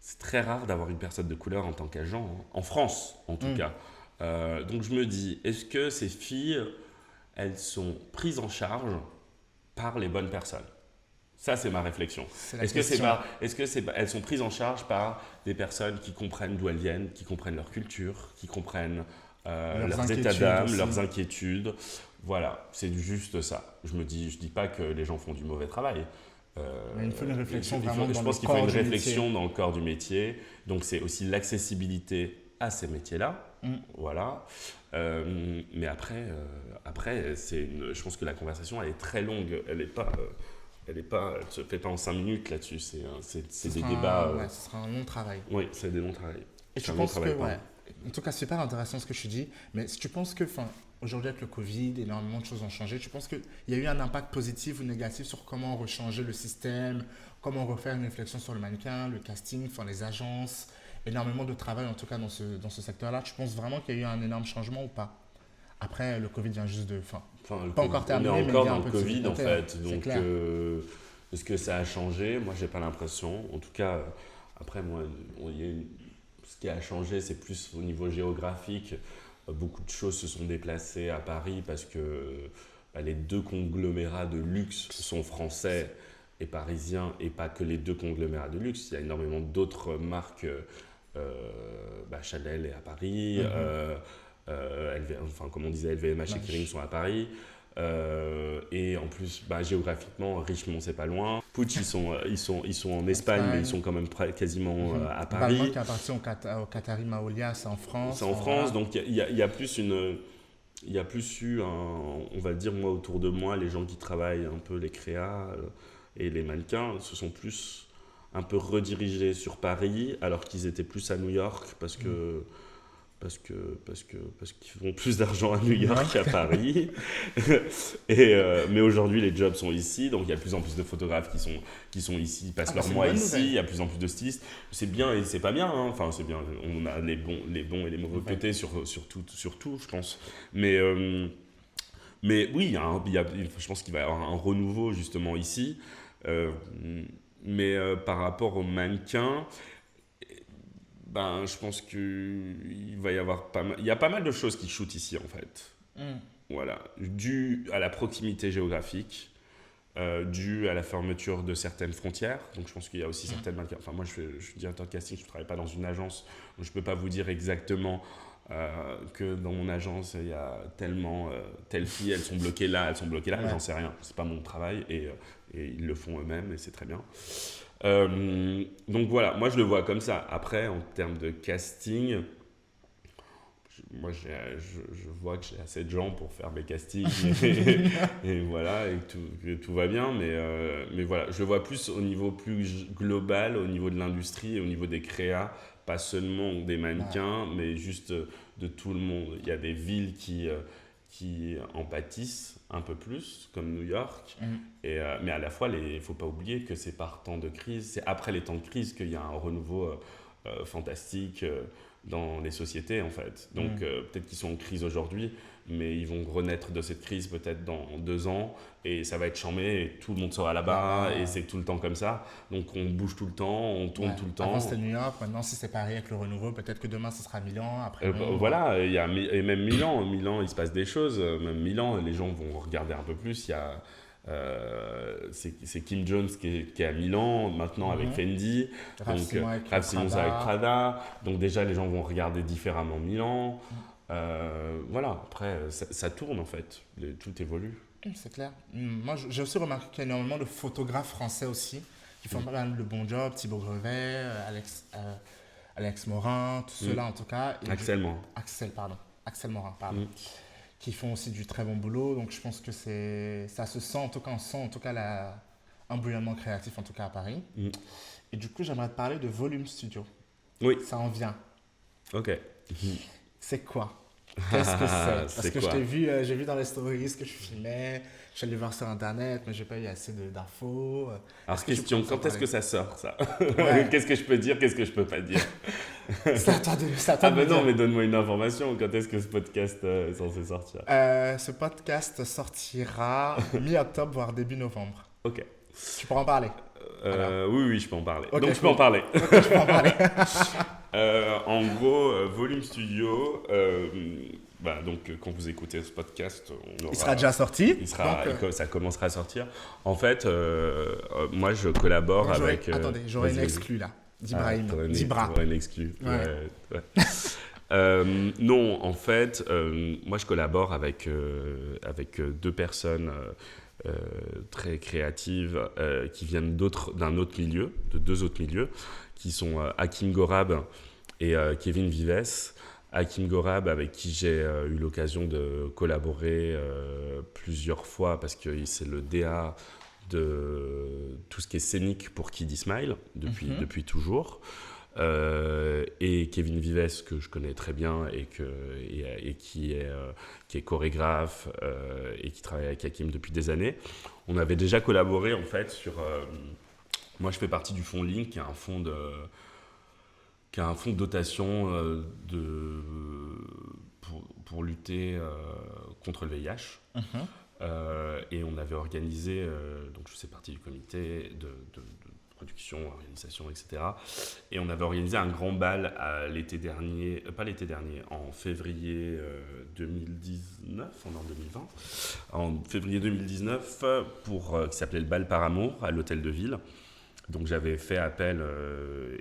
S2: c'est très rare d'avoir une personne de couleur en tant qu'agent, hein, en France en tout cas. Donc je me dis, est-ce que ces filles, elles sont prises en charge par les bonnes personnes ? Ça, c'est ma réflexion. Est-ce que elles sont prises en charge par des personnes qui comprennent d'où elles viennent, qui comprennent leur culture, qui comprennent leurs états d'âme, aussi. Leurs inquiétudes. Voilà, c'est juste ça. Je dis pas que les gens font du mauvais travail.
S1: Il faut une réflexion
S2: je pense qu'il faut une réflexion dans le corps du métier. Donc, c'est aussi l'accessibilité à ces métiers-là. Voilà. Mais après je pense que la conversation, elle est très longue. Elle se fait pas en 5 minutes là-dessus. C'est des débats.
S1: Ce sera un long travail.
S2: Oui, c'est des longs travails.
S1: Et tu penses que, en tout cas, c'est super intéressant ce que tu dis, mais si tu penses que, aujourd'hui avec le Covid, énormément de choses ont changé, tu penses qu'il y a eu un impact positif ou négatif sur comment rechanger le système, comment refaire une réflexion sur le mannequin, le casting, les agences, énormément de travail en tout cas dans ce secteur-là. Tu penses vraiment qu'il y a eu un énorme changement ou pas ? Après, le Covid vient juste de... pas encore terminé,
S2: on est encore dans
S1: le
S2: Covid en fait, donc est-ce que ça a changé ? Moi, j'ai pas l'impression. En tout cas, après, moi, ce qui a changé, c'est plus au niveau géographique. Beaucoup de choses se sont déplacées à Paris parce que les deux conglomérats de luxe sont français et parisiens, et pas que les deux conglomérats de luxe. Il y a énormément d'autres marques. Chanel est à Paris, comme on disait, LVMH et Kering sont à Paris. Et en plus, géographiquement, Richemont c'est pas loin. Puig ils sont en Espagne, mais ils sont quand même quasiment à Paris.
S1: Balmain qui appartient au Qatari Maolia, c'est en France.
S2: C'est en France, donc il y a plus eu on va dire, moi autour de moi, les gens qui travaillent un peu les créas et les mannequins se sont plus un peu redirigés sur Paris, alors qu'ils étaient plus à New York parce qu'ils font plus d'argent à New York qu'à Paris. Mais aujourd'hui, les jobs sont ici, donc il y a de plus en plus de photographes qui sont ici, ils passent leur mois ici, il y a de plus en plus de stylistes. C'est bien et c'est pas bien, hein. Enfin, c'est bien, on a les bons et les mauvais côtés sur tout, je pense. Mais oui, je pense qu'il va y avoir un renouveau justement ici. Mais par rapport aux mannequins, je pense qu'il va y avoir il y a pas mal de choses qui shootent ici en fait. Voilà, dû à la proximité géographique, dû à la fermeture de certaines frontières. Donc je pense qu'il y a aussi certaines mannequins. Enfin, moi je suis directeur de casting, je ne travaille pas dans une agence, donc je ne peux pas vous dire exactement que dans mon agence il y a telle fille, elles sont bloquées là, j'en sais rien. C'est pas mon travail et ils le font eux-mêmes et c'est très bien. Donc voilà, moi je le vois comme ça. Après, en termes de casting, moi je vois que j'ai assez de gens pour faire mes castings et voilà, et que tout va bien, mais voilà, je le vois plus au niveau plus global, au niveau de l'industrie et au niveau des créas, pas seulement des mannequins, mais juste de tout le monde. Il y a des villes qui qui en pâtissent un peu plus, comme New York. Mais à la fois, il ne faut pas oublier que c'est par temps de crise, c'est après les temps de crise qu'il y a un renouveau fantastique dans les sociétés, en fait. Donc, peut-être qu'ils sont en crise aujourd'hui, mais ils vont renaître de cette crise peut-être dans 2 ans, et ça va être chambé, et tout le monde sera là-bas, et c'est tout le temps comme ça. Donc, on bouge tout le temps, on tourne tout le temps.
S1: Avant, c'était New York. Maintenant, si c'est Paris avec le renouveau, peut-être que demain, ce sera Milan. Après,
S2: voilà, et même Milan. Milan, il se passe des choses. Même Milan, les gens vont regarder un peu plus. Il y a... c'est Kim Jones qui est à Milan maintenant avec Fendi,
S1: Raf Simons
S2: avec Prada, donc déjà les gens vont regarder différemment Milan. Voilà, après ça tourne en fait, tout évolue.
S1: C'est clair. Moi j'ai aussi remarqué qu'il y a énormément de photographes français aussi qui font pas mal de bons jobs, Thibaut Grevet, Alex Morin, tous ceux-là en tout cas.
S2: Axel Morin,
S1: pardon. Qui font aussi du très bon boulot. Donc je pense que ça se sent, en tout cas on sent en tout cas un bouillonnement créatif en tout cas à Paris. Et du coup j'aimerais te parler de Volume Studio.
S2: Oui.
S1: Ça en vient.
S2: Ok.
S1: C'est quoi? Qu'est-ce que c'est? Parce que j'ai vu dans les stories ce que je filmais, je suis allé voir sur internet, mais j'ai pas eu assez d'infos.
S2: Alors question, quand est-ce que ça sort ça? Ouais. Qu'est-ce que je peux dire, qu'est-ce que je peux pas dire?
S1: C'est à toi de
S2: non, mais donne-moi une information, quand est-ce que ce podcast est censé sortir?
S1: Ce podcast sortira mi-octobre, voire début novembre.
S2: Ok.
S1: Tu pourras en parler?
S2: Oui, je peux en parler.
S1: Okay,
S2: donc, je peux en parler.
S1: Je peux en parler.
S2: En gros, Volume Studio, donc, quand vous écoutez ce podcast,
S1: il sera déjà sorti.
S2: Ça commencera à sortir. En fait, moi, je collabore avec...
S1: Attendez, j'aurai une exclue là. d'Ibrahim.
S2: J'aurais une exclue. Non, en fait, moi, je collabore avec 2 personnes... très créatives qui viennent d'un autre milieu, de 2 autres milieux, qui sont Hakim Gorab et Kevin Vives. Hakim Gorab, avec qui j'ai eu l'occasion de collaborer plusieurs fois, parce que c'est le DA de tout ce qui est scénique pour Kid Smile depuis toujours. Et Kevin Vives, que je connais très bien et qui est chorégraphe et qui travaille avec Hakim depuis des années. On avait déjà collaboré en fait sur... moi, je fais partie du fonds Link, qui est un fonds de dotation pour lutter contre le VIH. Et on avait organisé, donc je faisais partie du comité de production, organisation, etc. Et on avait organisé un grand bal en février 2019, on est en 2020, en février 2019, qui s'appelait le bal par amour à l'hôtel de ville. Donc j'avais fait appel,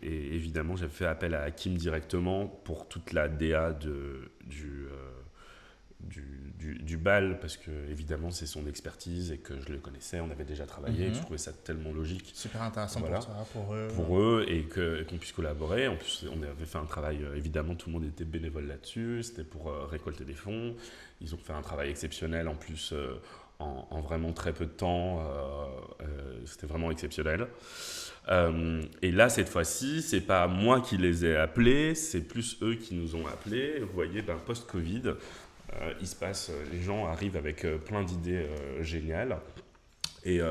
S2: et évidemment j'avais fait appel à Hakim directement pour toute la DA du bal, parce que évidemment c'est son expertise et que je le connaissais, on avait déjà travaillé, et je trouvais ça tellement logique.
S1: Super intéressant pour toi,
S2: pour eux, et qu'on puisse collaborer. En plus, on avait fait un travail, évidemment tout le monde était bénévole là-dessus, c'était pour récolter des fonds. Ils ont fait un travail exceptionnel en plus, en vraiment très peu de temps, c'était vraiment exceptionnel. Et là, cette fois-ci, c'est pas moi qui les ai appelés, c'est plus eux qui nous ont appelés. Vous voyez, post-Covid, il se passe, les gens arrivent avec plein d'idées géniales. Et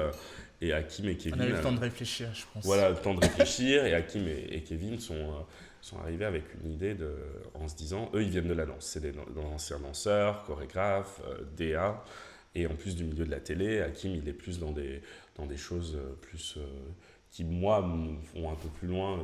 S2: Hakim et Kevin...
S1: On a eu le temps de réfléchir, je pense.
S2: Voilà, le temps de réfléchir. Et Hakim et Kevin sont arrivés avec une idée en se disant, eux, ils viennent de la danse. C'est des anciens danseurs, chorégraphes, DA. Et en plus du milieu de la télé, Hakim, il est plus dans des choses plus... qui, moi, me font un peu plus loin,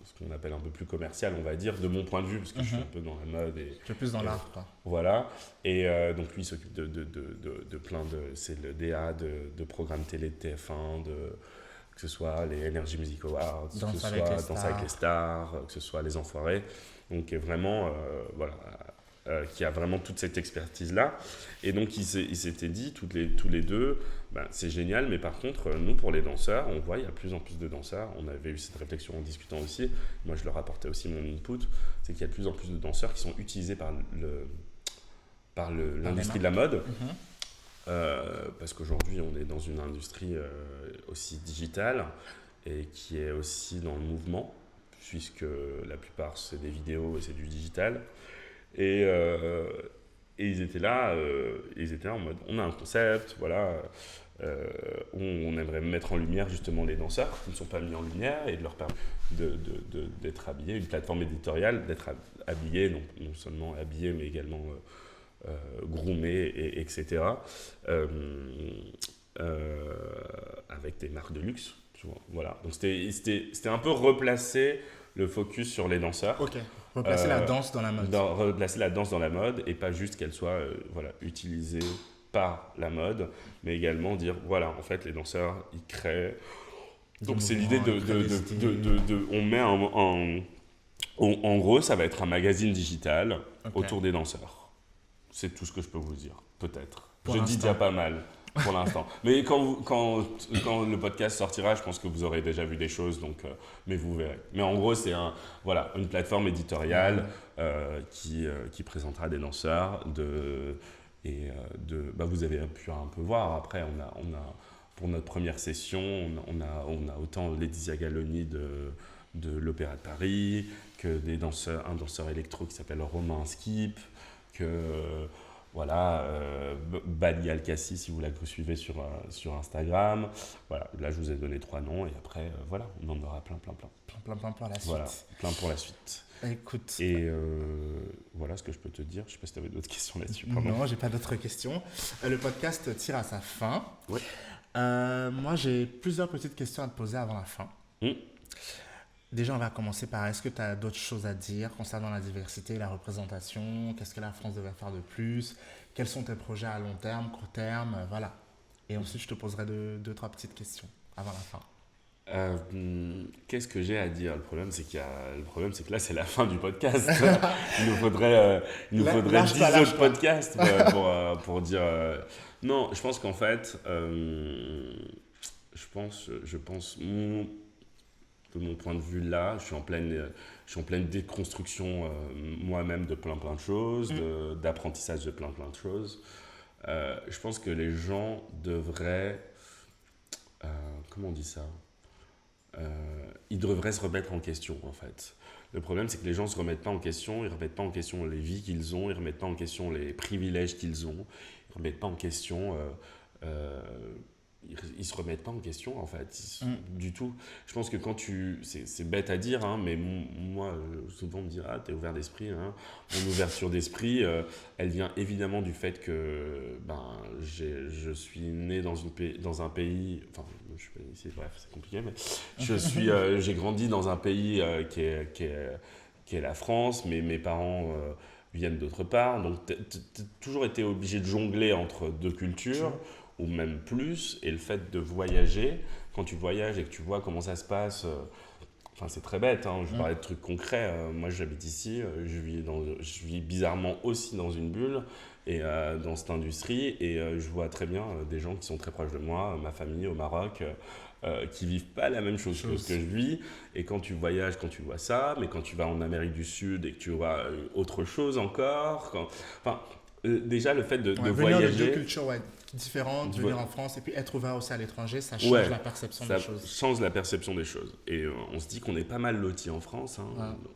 S2: ce qu'on appelle un peu plus commercial, on va dire, de mon point de vue, parce que je suis un peu dans la mode.
S1: Tu es plus dans l'art, quoi.
S2: Voilà. Et donc, lui, il s'occupe de plein de... C'est le DA de programmes télé de TF1, que ce soit les Energy Music Awards, que ce soit Danse avec les stars, que ce soit Les Enfoirés. Donc, vraiment, qui a vraiment toute cette expertise-là. Et donc, ils s'étaient dit, tous les deux, c'est génial, mais par contre, nous, pour les danseurs, on voit, il y a de plus en plus de danseurs. On avait eu cette réflexion en discutant aussi. Moi, je leur apportais aussi mon input. C'est qu'il y a de plus en plus de danseurs qui sont utilisés par l'industrie de la mode. Parce qu'aujourd'hui, on est dans une industrie aussi digitale et qui est aussi dans le mouvement, puisque la plupart, c'est des vidéos et c'est du digital. Et ils étaient là en mode, on a un concept, voilà, on aimerait mettre en lumière justement les danseurs qui ne sont pas mis en lumière et de leur permettre d'être habillés, une plateforme éditoriale, d'être habillés, non seulement habillés, mais également groomés, etc. Avec des marques de luxe, tu vois, voilà. Donc c'était un peu replacer le focus sur les danseurs.
S1: Ok, replacer la danse dans la mode.
S2: Replacer la danse dans la mode et pas juste qu'elle soit voilà, utilisée par la mode, mais également dire, voilà, en fait, les danseurs, ils créent. Donc c'est l'idée on met en gros, ça va être un magazine digital autour des danseurs. C'est tout ce que je peux vous dire, peut-être. Je dis déjà pas mal. Pour l'instant. Mais quand le podcast sortira, je pense que vous aurez déjà vu des choses, donc, mais vous verrez. Mais en gros, c'est une plateforme éditoriale qui présentera des danseurs. Vous avez pu un peu voir. Après, on a pour notre première session, on a autant Laetitia Galoni de l'Opéra de Paris, que un danseur électro qui s'appelle Romain Skip, que... Voilà, Bali Al-Kassi, si vous la suivez sur Instagram. Voilà, là, je vous ai donné 3 noms et après, voilà, on en aura plein.
S1: Plein pour la suite.
S2: Voilà, plein pour la suite.
S1: Écoute.
S2: Et voilà ce que je peux te dire. Je ne sais pas si tu avais d'autres questions là-dessus.
S1: Non, j'ai pas d'autres questions. Le podcast tire à sa fin.
S2: Ouais.
S1: Moi, j'ai plusieurs petites questions à te poser avant la fin. Déjà, on va commencer par, est-ce que tu as d'autres choses à dire concernant la diversité, la représentation? Qu'est-ce que la France devrait faire de plus? Quels sont tes projets à long terme, court terme? Voilà. Et ensuite, je te poserai 2-3 petites questions avant la fin.
S2: Qu'est-ce que j'ai à dire? Le problème, c'est que là, c'est la fin du podcast. Il nous faudrait 10 autres podcasts pour dire... Non, je pense qu'en fait, je pense de mon point de vue là, je suis en pleine déconstruction moi-même de plein de choses, d'apprentissage de plein de choses. Je pense que les gens devraient, comment on dit ça, ils devraient se remettre en question en fait. Le problème, c'est que les gens ne se remettent pas en question, ils ne remettent pas en question les vies qu'ils ont, ils ne remettent pas en question les privilèges qu'ils ont, ils ne remettent pas en question... ils se remettent pas en question en fait du tout. Je pense que c'est bête à dire mais moi souvent on me dit t'es ouvert d'esprit mon ouverture d'esprit elle vient évidemment du fait que je suis né dans un pays, enfin je suis pas ici, bref c'est compliqué, mais j'ai grandi dans un pays qui est la France, mais mes parents viennent d'autre part, donc t'as toujours été obligé de jongler entre deux cultures ou même plus, et le fait de voyager, quand tu voyages et que tu vois comment ça se passe, c'est très bête, je vais parler de trucs concrets, moi j'habite ici, je vis bizarrement aussi dans une bulle, et dans cette industrie, et je vois très bien des gens qui sont très proches de moi, ma famille au Maroc, qui vivent pas la même chose que ce que je vis, et quand tu voyages, quand tu vois ça, mais quand tu vas en Amérique du Sud et que tu vois autre chose encore, déjà le fait de voyager...
S1: Venir de deux cultures différentes, venir en France et puis être ouvert aussi à l'étranger, ça change la perception des choses. Ça
S2: change la perception des choses. Et on se dit qu'on est pas mal lotis en France,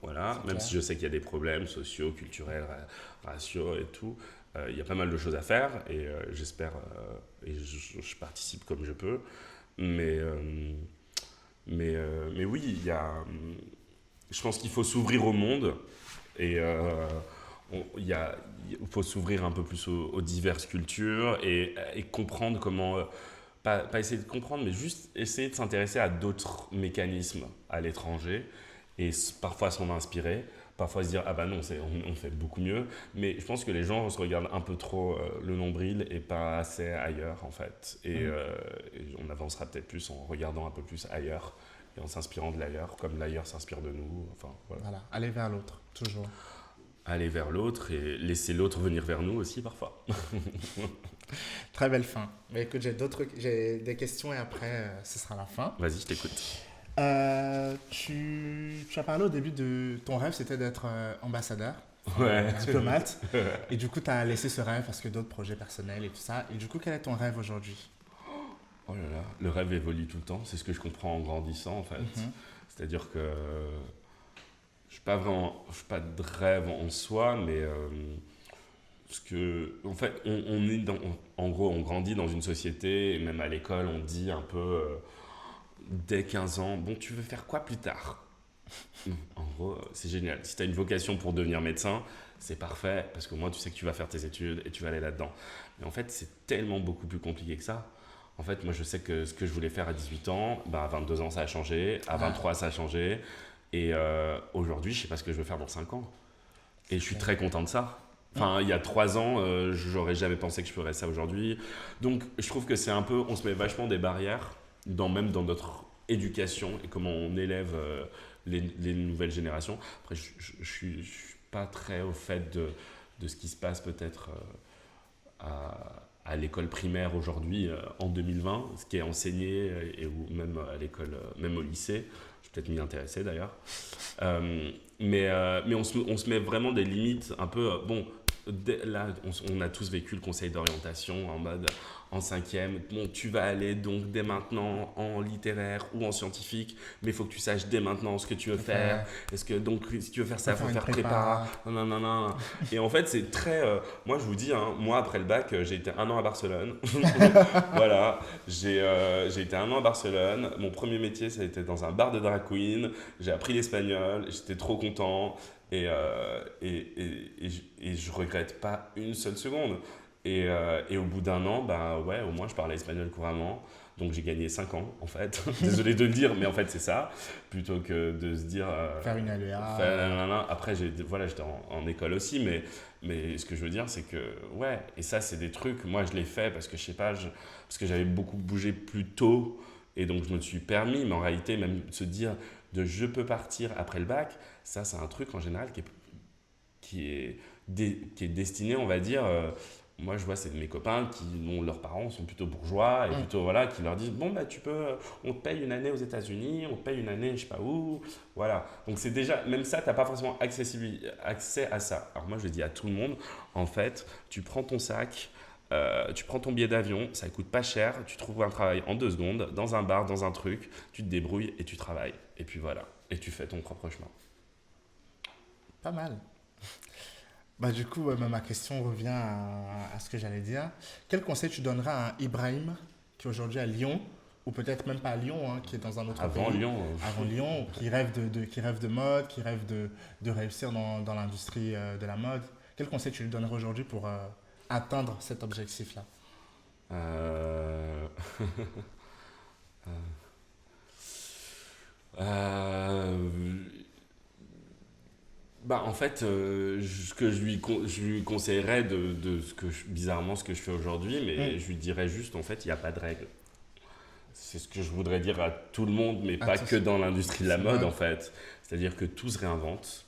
S2: voilà, même si je sais qu'il y a des problèmes sociaux, culturels, raciaux et tout. Il y a pas mal de choses à faire et j'espère, et je participe comme je peux. Mais oui, je pense qu'il faut s'ouvrir au monde et il faut s'ouvrir un peu plus aux diverses cultures et comprendre comment, pas essayer de comprendre, mais juste essayer de s'intéresser à d'autres mécanismes à l'étranger et parfois s'en inspirer, parfois se dire ah bah non, on fait beaucoup mieux, mais je pense que les gens se regardent un peu trop le nombril et pas assez ailleurs en fait, et on avancera peut-être plus en regardant un peu plus ailleurs et en s'inspirant de l'ailleurs, comme l'ailleurs s'inspire de nous,
S1: voilà, aller vers l'autre, toujours.
S2: Aller vers l'autre et laisser l'autre venir vers nous aussi parfois.
S1: Très belle fin. Mais écoute, j'ai des questions et après, ce sera la fin.
S2: Vas-y, je t'écoute.
S1: Tu as parlé au début de ton rêve, c'était d'être ambassadeur, diplomate. Et du coup, tu as laissé ce rêve parce que d'autres projets personnels et tout ça. Et du coup, quel est ton rêve aujourd'hui?
S2: Oh là là, le rêve évolue tout le temps. C'est ce que je comprends en grandissant en fait. C'est-à-dire que je n'ai pas de rêve en soi, mais En fait, on est en gros, on grandit dans une société, et même à l'école, on dit un peu, dès 15 ans, bon, tu veux faire quoi plus tard? En gros, c'est génial. Si tu as une vocation pour devenir médecin, c'est parfait, parce qu'au moins tu sais que tu vas faire tes études et tu vas aller là-dedans. Mais en fait, c'est tellement beaucoup plus compliqué que ça. En fait, moi, je sais que ce que je voulais faire à 18 ans, à 22 ans, ça a changé, à 23, ça a changé, et aujourd'hui, je ne sais pas ce que je veux faire dans 5 ans. Et je suis très content de ça. Enfin, il y a 3 ans, j'aurais jamais pensé que je ferais ça aujourd'hui. Donc, je trouve que c'est un peu, on se met vachement des barrières, même dans notre éducation et comment on élève les nouvelles générations. Après, je suis pas très au fait de ce qui se passe peut-être à l'école primaire aujourd'hui, en 2020, ce qui est enseigné, ou même à l'école, même au lycée. Je vais peut-être m'y intéresser d'ailleurs. Mais on se met vraiment des limites un peu. Bon, là, on a tous vécu le conseil d'orientation en mode en 5e. Bon, tu vas aller donc dès maintenant en littéraire ou en scientifique, mais il faut que tu saches dès maintenant ce que tu veux faire. Est-ce que donc, si tu veux faire ça, il faut faire prépa. Non. Et en fait, c'est très. Moi, je vous dis, moi, après le bac, j'ai été 1 an à Barcelone. Voilà, j'ai été 1 an à Barcelone. Mon premier métier, ça a été dans un bar de drag queen. J'ai appris l'espagnol, j'étais trop content. Et je regrette pas une seule seconde. Et au bout d'1 an, ouais, au moins je parlais espagnol couramment. Donc j'ai gagné 5 ans en fait. Désolé de le dire, mais en fait c'est ça. Plutôt que de se dire.
S1: Faire une ALEA.
S2: Après, j'étais en école aussi, mais ce que je veux dire, c'est que, ouais, et ça c'est des trucs, moi je l'ai fait parce que je sais pas, parce que j'avais beaucoup bougé plus tôt. Et donc je me suis permis, mais en réalité, même se dire je peux partir après le bac, ça c'est un truc en général qui est destiné, on va dire, moi je vois c'est mes copains dont leurs parents sont plutôt bourgeois et plutôt voilà, qui leur disent bon tu peux, on te paye une année aux États-Unis, on te paye une année je sais pas où, voilà. Donc c'est déjà, même ça t'as pas forcément accès à ça. Alors moi je dis à tout le monde, en fait, tu prends ton sac, tu prends ton billet d'avion, ça coûte pas cher, tu trouves un travail en 2 secondes, dans un bar, dans un truc, tu te débrouilles et tu travailles. Et puis voilà, et tu fais ton propre chemin.
S1: Pas mal. Du coup, ma question revient à ce que j'allais dire. Quel conseil tu donneras à un Ibrahim qui est aujourd'hui à Lyon, ou peut-être même pas à Lyon, qui est dans un autre
S2: Avant
S1: pays,
S2: Lyon.
S1: avant Lyon, qui rêve de mode, qui rêve de réussir dans l'industrie de la mode. Quel conseil tu lui donnerais aujourd'hui pour atteindre cet objectif-là?
S2: En fait, ce que je lui conseillerais de bizarrement ce que je fais aujourd'hui, mais je lui dirais juste, en fait, il n'y a pas de règle. C'est ce que je voudrais dire à tout le monde, mais pas que dans l'industrie de la mode, en fait. C'est-à-dire que tout se réinvente.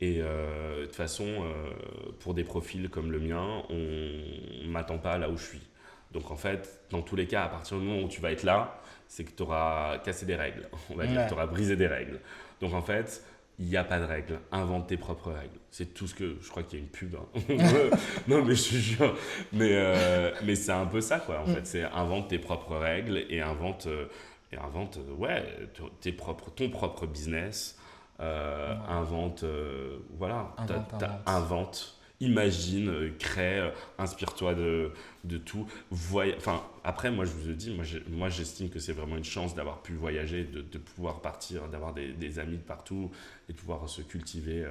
S2: Et de toute façon, pour des profils comme le mien, on ne m'attend pas là où je suis. Donc en fait, dans tous les cas, à partir du moment où tu vas être là, c'est que tu auras cassé des règles. On va dire que tu auras brisé des règles. Donc en fait, il n'y a pas de règles. Invente tes propres règles. C'est tout ce que... Je crois qu'il y a une pub. Non, mais je te jure. Mais c'est un peu ça, quoi. En fait, c'est invente tes propres règles et invente ouais, ton propre business. Invente, voilà. Invente. Imagine, crée, inspire-toi de tout. Enfin, après, moi, je vous ai dit, moi, j'estime que c'est vraiment une chance d'avoir pu voyager, de pouvoir partir, d'avoir des amis de partout et de pouvoir se cultiver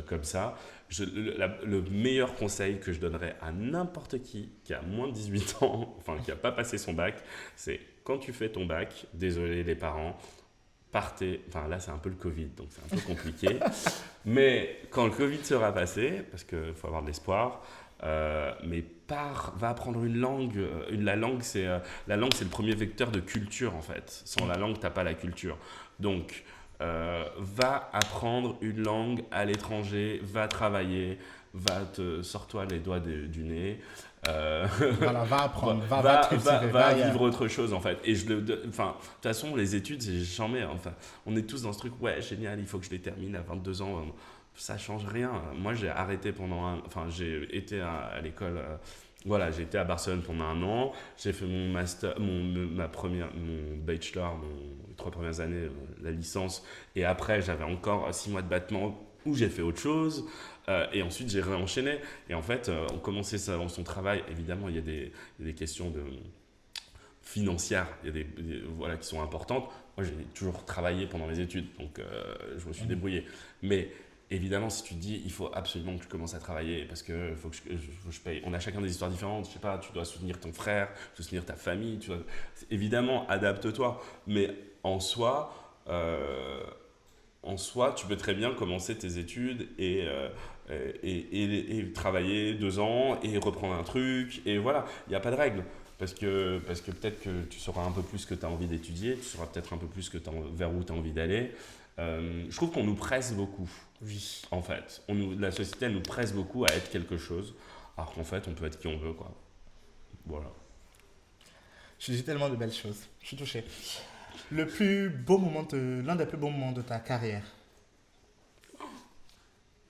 S2: comme ça. Le meilleur conseil que je donnerais à n'importe qui a moins de 18 ans, enfin, qui n'a pas passé son bac, c'est quand tu fais ton bac, désolé les parents, partez, enfin là c'est un peu le Covid, donc c'est un peu compliqué, mais quand le Covid sera passé, parce qu'il faut avoir de l'espoir, mais va apprendre une langue. La langue c'est le premier vecteur de culture en fait. Sans la langue, t'as pas la culture. Donc va apprendre une langue à l'étranger, va travailler, sors-toi les doigts du nez.
S1: Voilà, va apprendre,
S2: va vivre autre chose en fait. Et de toute façon, les études, j'en mets. Enfin, on est tous dans ce truc, ouais, génial, il faut que je les termine à 22 ans. Ça change rien. Moi, j'ai arrêté j'ai été à l'école. Voilà, j'ai été à Barcelone pendant 1 an. J'ai fait mon master, mon bachelor, les 3 premières années, la licence. Et après, j'avais encore 6 mois de battement où j'ai fait autre chose, et ensuite j'ai réenchaîné. Et en fait, on commençait ça dans son travail. Évidemment, il y a des questions financières voilà, qui sont importantes. Moi, j'ai toujours travaillé pendant mes études, donc je me suis débrouillé. Mais évidemment, si tu te dis, il faut absolument que tu commences à travailler parce que faut que je paye. On a chacun des histoires différentes. Je sais pas, tu dois soutenir ton frère, soutenir ta famille. Évidemment, adapte-toi. Mais en soi, tu peux très bien commencer tes études et travailler 2 ans et reprendre un truc. Et voilà, il n'y a pas de règle. Parce que peut-être que tu sauras un peu plus ce que tu as envie d'étudier, tu sauras peut-être un peu plus vers où tu as envie d'aller. Je trouve qu'on nous presse beaucoup.
S1: Oui.
S2: En fait, la société elle nous presse beaucoup à être quelque chose, alors qu'en fait, on peut être qui on veut, quoi. Voilà.
S1: Je dis tellement de belles choses. Je suis touché. L'un des plus beaux moments de ta carrière.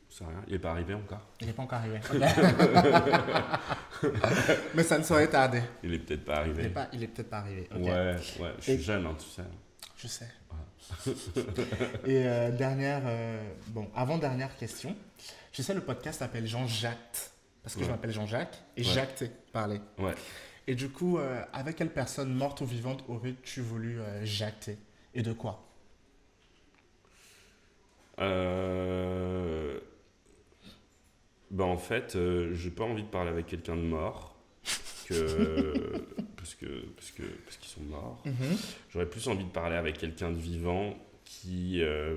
S2: C'est rien, il n'est pas arrivé encore.
S1: Il n'est pas encore arrivé. Mais ça ne saurait tarder.
S2: Il n'est peut-être pas arrivé.
S1: Il est peut-être pas arrivé. Okay.
S2: Ouais, je suis jeune, hein, tu sais.
S1: Je sais. Et avant-dernière question. Je sais, le podcast s'appelle Jean-Jacques. Parce que je m'appelle Jean-Jacques. Et Jacques, c'est parler.
S2: Ouais.
S1: Et du coup, avec quelle personne morte ou vivante aurais-tu voulu jacter? Et de quoi?
S2: En fait, j'ai pas envie de parler avec quelqu'un de mort. Parce qu'ils sont morts.
S1: Mm-hmm.
S2: J'aurais plus envie de parler avec quelqu'un de vivant qui a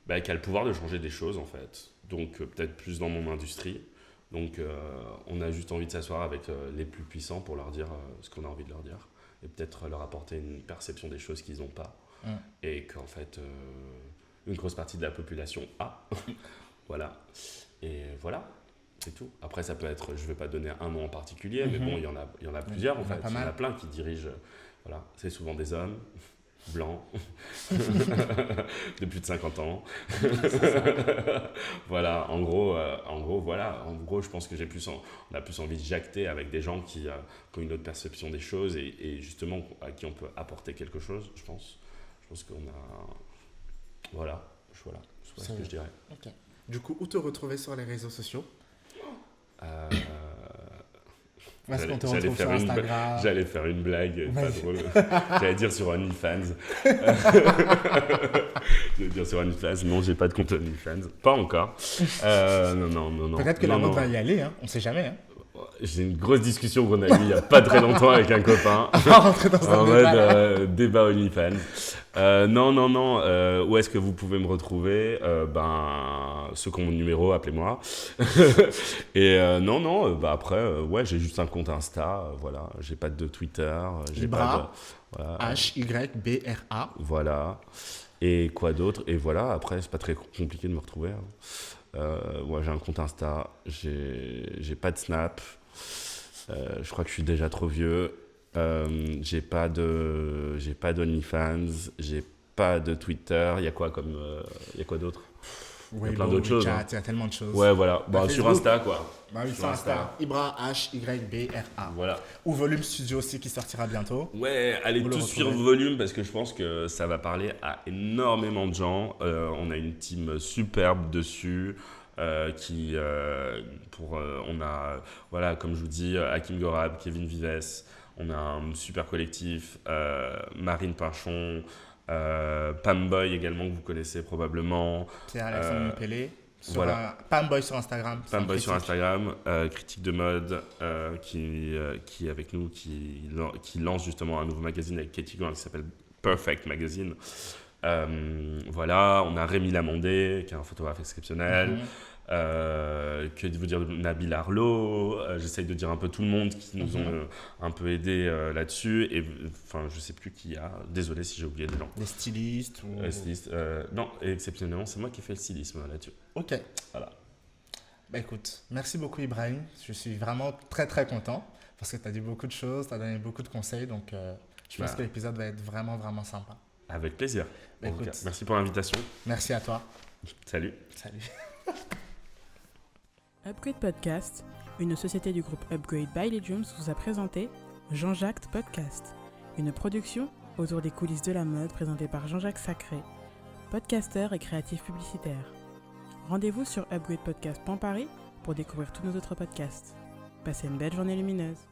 S2: le pouvoir de changer des choses, en fait. Donc, peut-être plus dans mon industrie. Donc, on a juste envie de s'asseoir avec les plus puissants pour leur dire ce qu'on a envie de leur dire. Et peut-être leur apporter une perception des choses qu'ils n'ont pas. Et qu'en fait, une grosse partie de la population a. Voilà. Et voilà. C'est tout. Après, ça peut être, je ne vais pas donner un nom en particulier, mais bon, il y en a plusieurs, en fait. Il y en a plein qui dirigent. Voilà. C'est souvent des hommes blancs de plus de 50 ans. Voilà. En gros, voilà. En gros, je pense que on a plus envie de jacter avec des gens qui ont une autre perception des choses et justement à qui on peut apporter quelque chose, je pense. Je pense qu'on a... Voilà. C'est ce que je dirais.
S1: Okay. Du coup, où te retrouver sur les réseaux sociaux? Est-ce qu'on te retrouve sur Instagram?
S2: J'allais faire une blague, pas drôle. J'allais dire sur OnlyFans. Non, j'ai pas de compte OnlyFans. Pas encore. Non.
S1: Peut-être que la nôtre va y aller, hein. On sait jamais. Hein.
S2: J'ai une grosse discussion qu'on a eue il n'y a pas très longtemps avec un copain.
S1: On va rentrer dans un
S2: mode débat OnlyFans. Non. Où est-ce que vous pouvez me retrouver? Ceux qui ont mon numéro, appelez-moi. Et après, j'ai juste un compte Insta. Voilà, j'ai pas de Twitter.
S1: Ibra. Voilà. HYBRA.
S2: Voilà. Et quoi d'autre? Et voilà, après, c'est pas très compliqué de me retrouver. Hein. J'ai un compte Insta, j'ai pas de Snap, je crois que je suis déjà trop vieux, j'ai pas d'OnlyFans, j'ai pas de Twitter, il y a quoi d'autre? Il y a plein d'autres choses.
S1: Il y a tellement de choses.
S2: Ouais, voilà. Sur Insta, quoi.
S1: Sur Insta. Ibra, HYBRA.
S2: Voilà.
S1: Ou Volume Studio aussi qui sortira bientôt.
S2: Ouais, allez tous sur Volume parce que je pense que ça va parler à énormément de gens. On a une team superbe dessus. On a, voilà, comme je vous dis, Hakim Gorab, Kevin Vives. On a un super collectif. Marine Pinchon. Pamboy également, que vous connaissez probablement.
S1: Pierre-Alexandre Pelé.
S2: Voilà.
S1: Pamboy sur Instagram.
S2: Pamboy sur Instagram, critique de mode, qui est avec nous, qui lance justement un nouveau magazine avec Katie Gouin qui s'appelle Perfect Magazine. Voilà, on a Rémi Lamondé, qui est un photographe exceptionnel. Que de vous dire Nabil Arlo, j'essaye de dire un peu tout le monde qui nous ont un peu aidé là-dessus, et enfin je sais plus qui y a, désolé si j'ai oublié des gens.
S1: Des stylistes ou...
S2: Non, exceptionnellement c'est moi qui ai fait le stylisme là-dessus.
S1: Ok.
S2: Voilà.
S1: Écoute, merci beaucoup Ibrahim, je suis vraiment très très content parce que tu as dit beaucoup de choses, tu as donné beaucoup de conseils, donc je pense que l'épisode va être vraiment vraiment sympa.
S2: Avec plaisir. Écoute, merci pour l'invitation.
S1: Merci à toi.
S2: Salut.
S4: Upgrade Podcast, une société du groupe Upgrade by Legiums, vous a présenté Jean-Jacques Podcast, une production autour des coulisses de la mode présentée par Jean-Jacques Sacré, podcasteur et créatif publicitaire. Rendez-vous sur upgradepodcast.paris pour découvrir tous nos autres podcasts. Passez une belle journée lumineuse.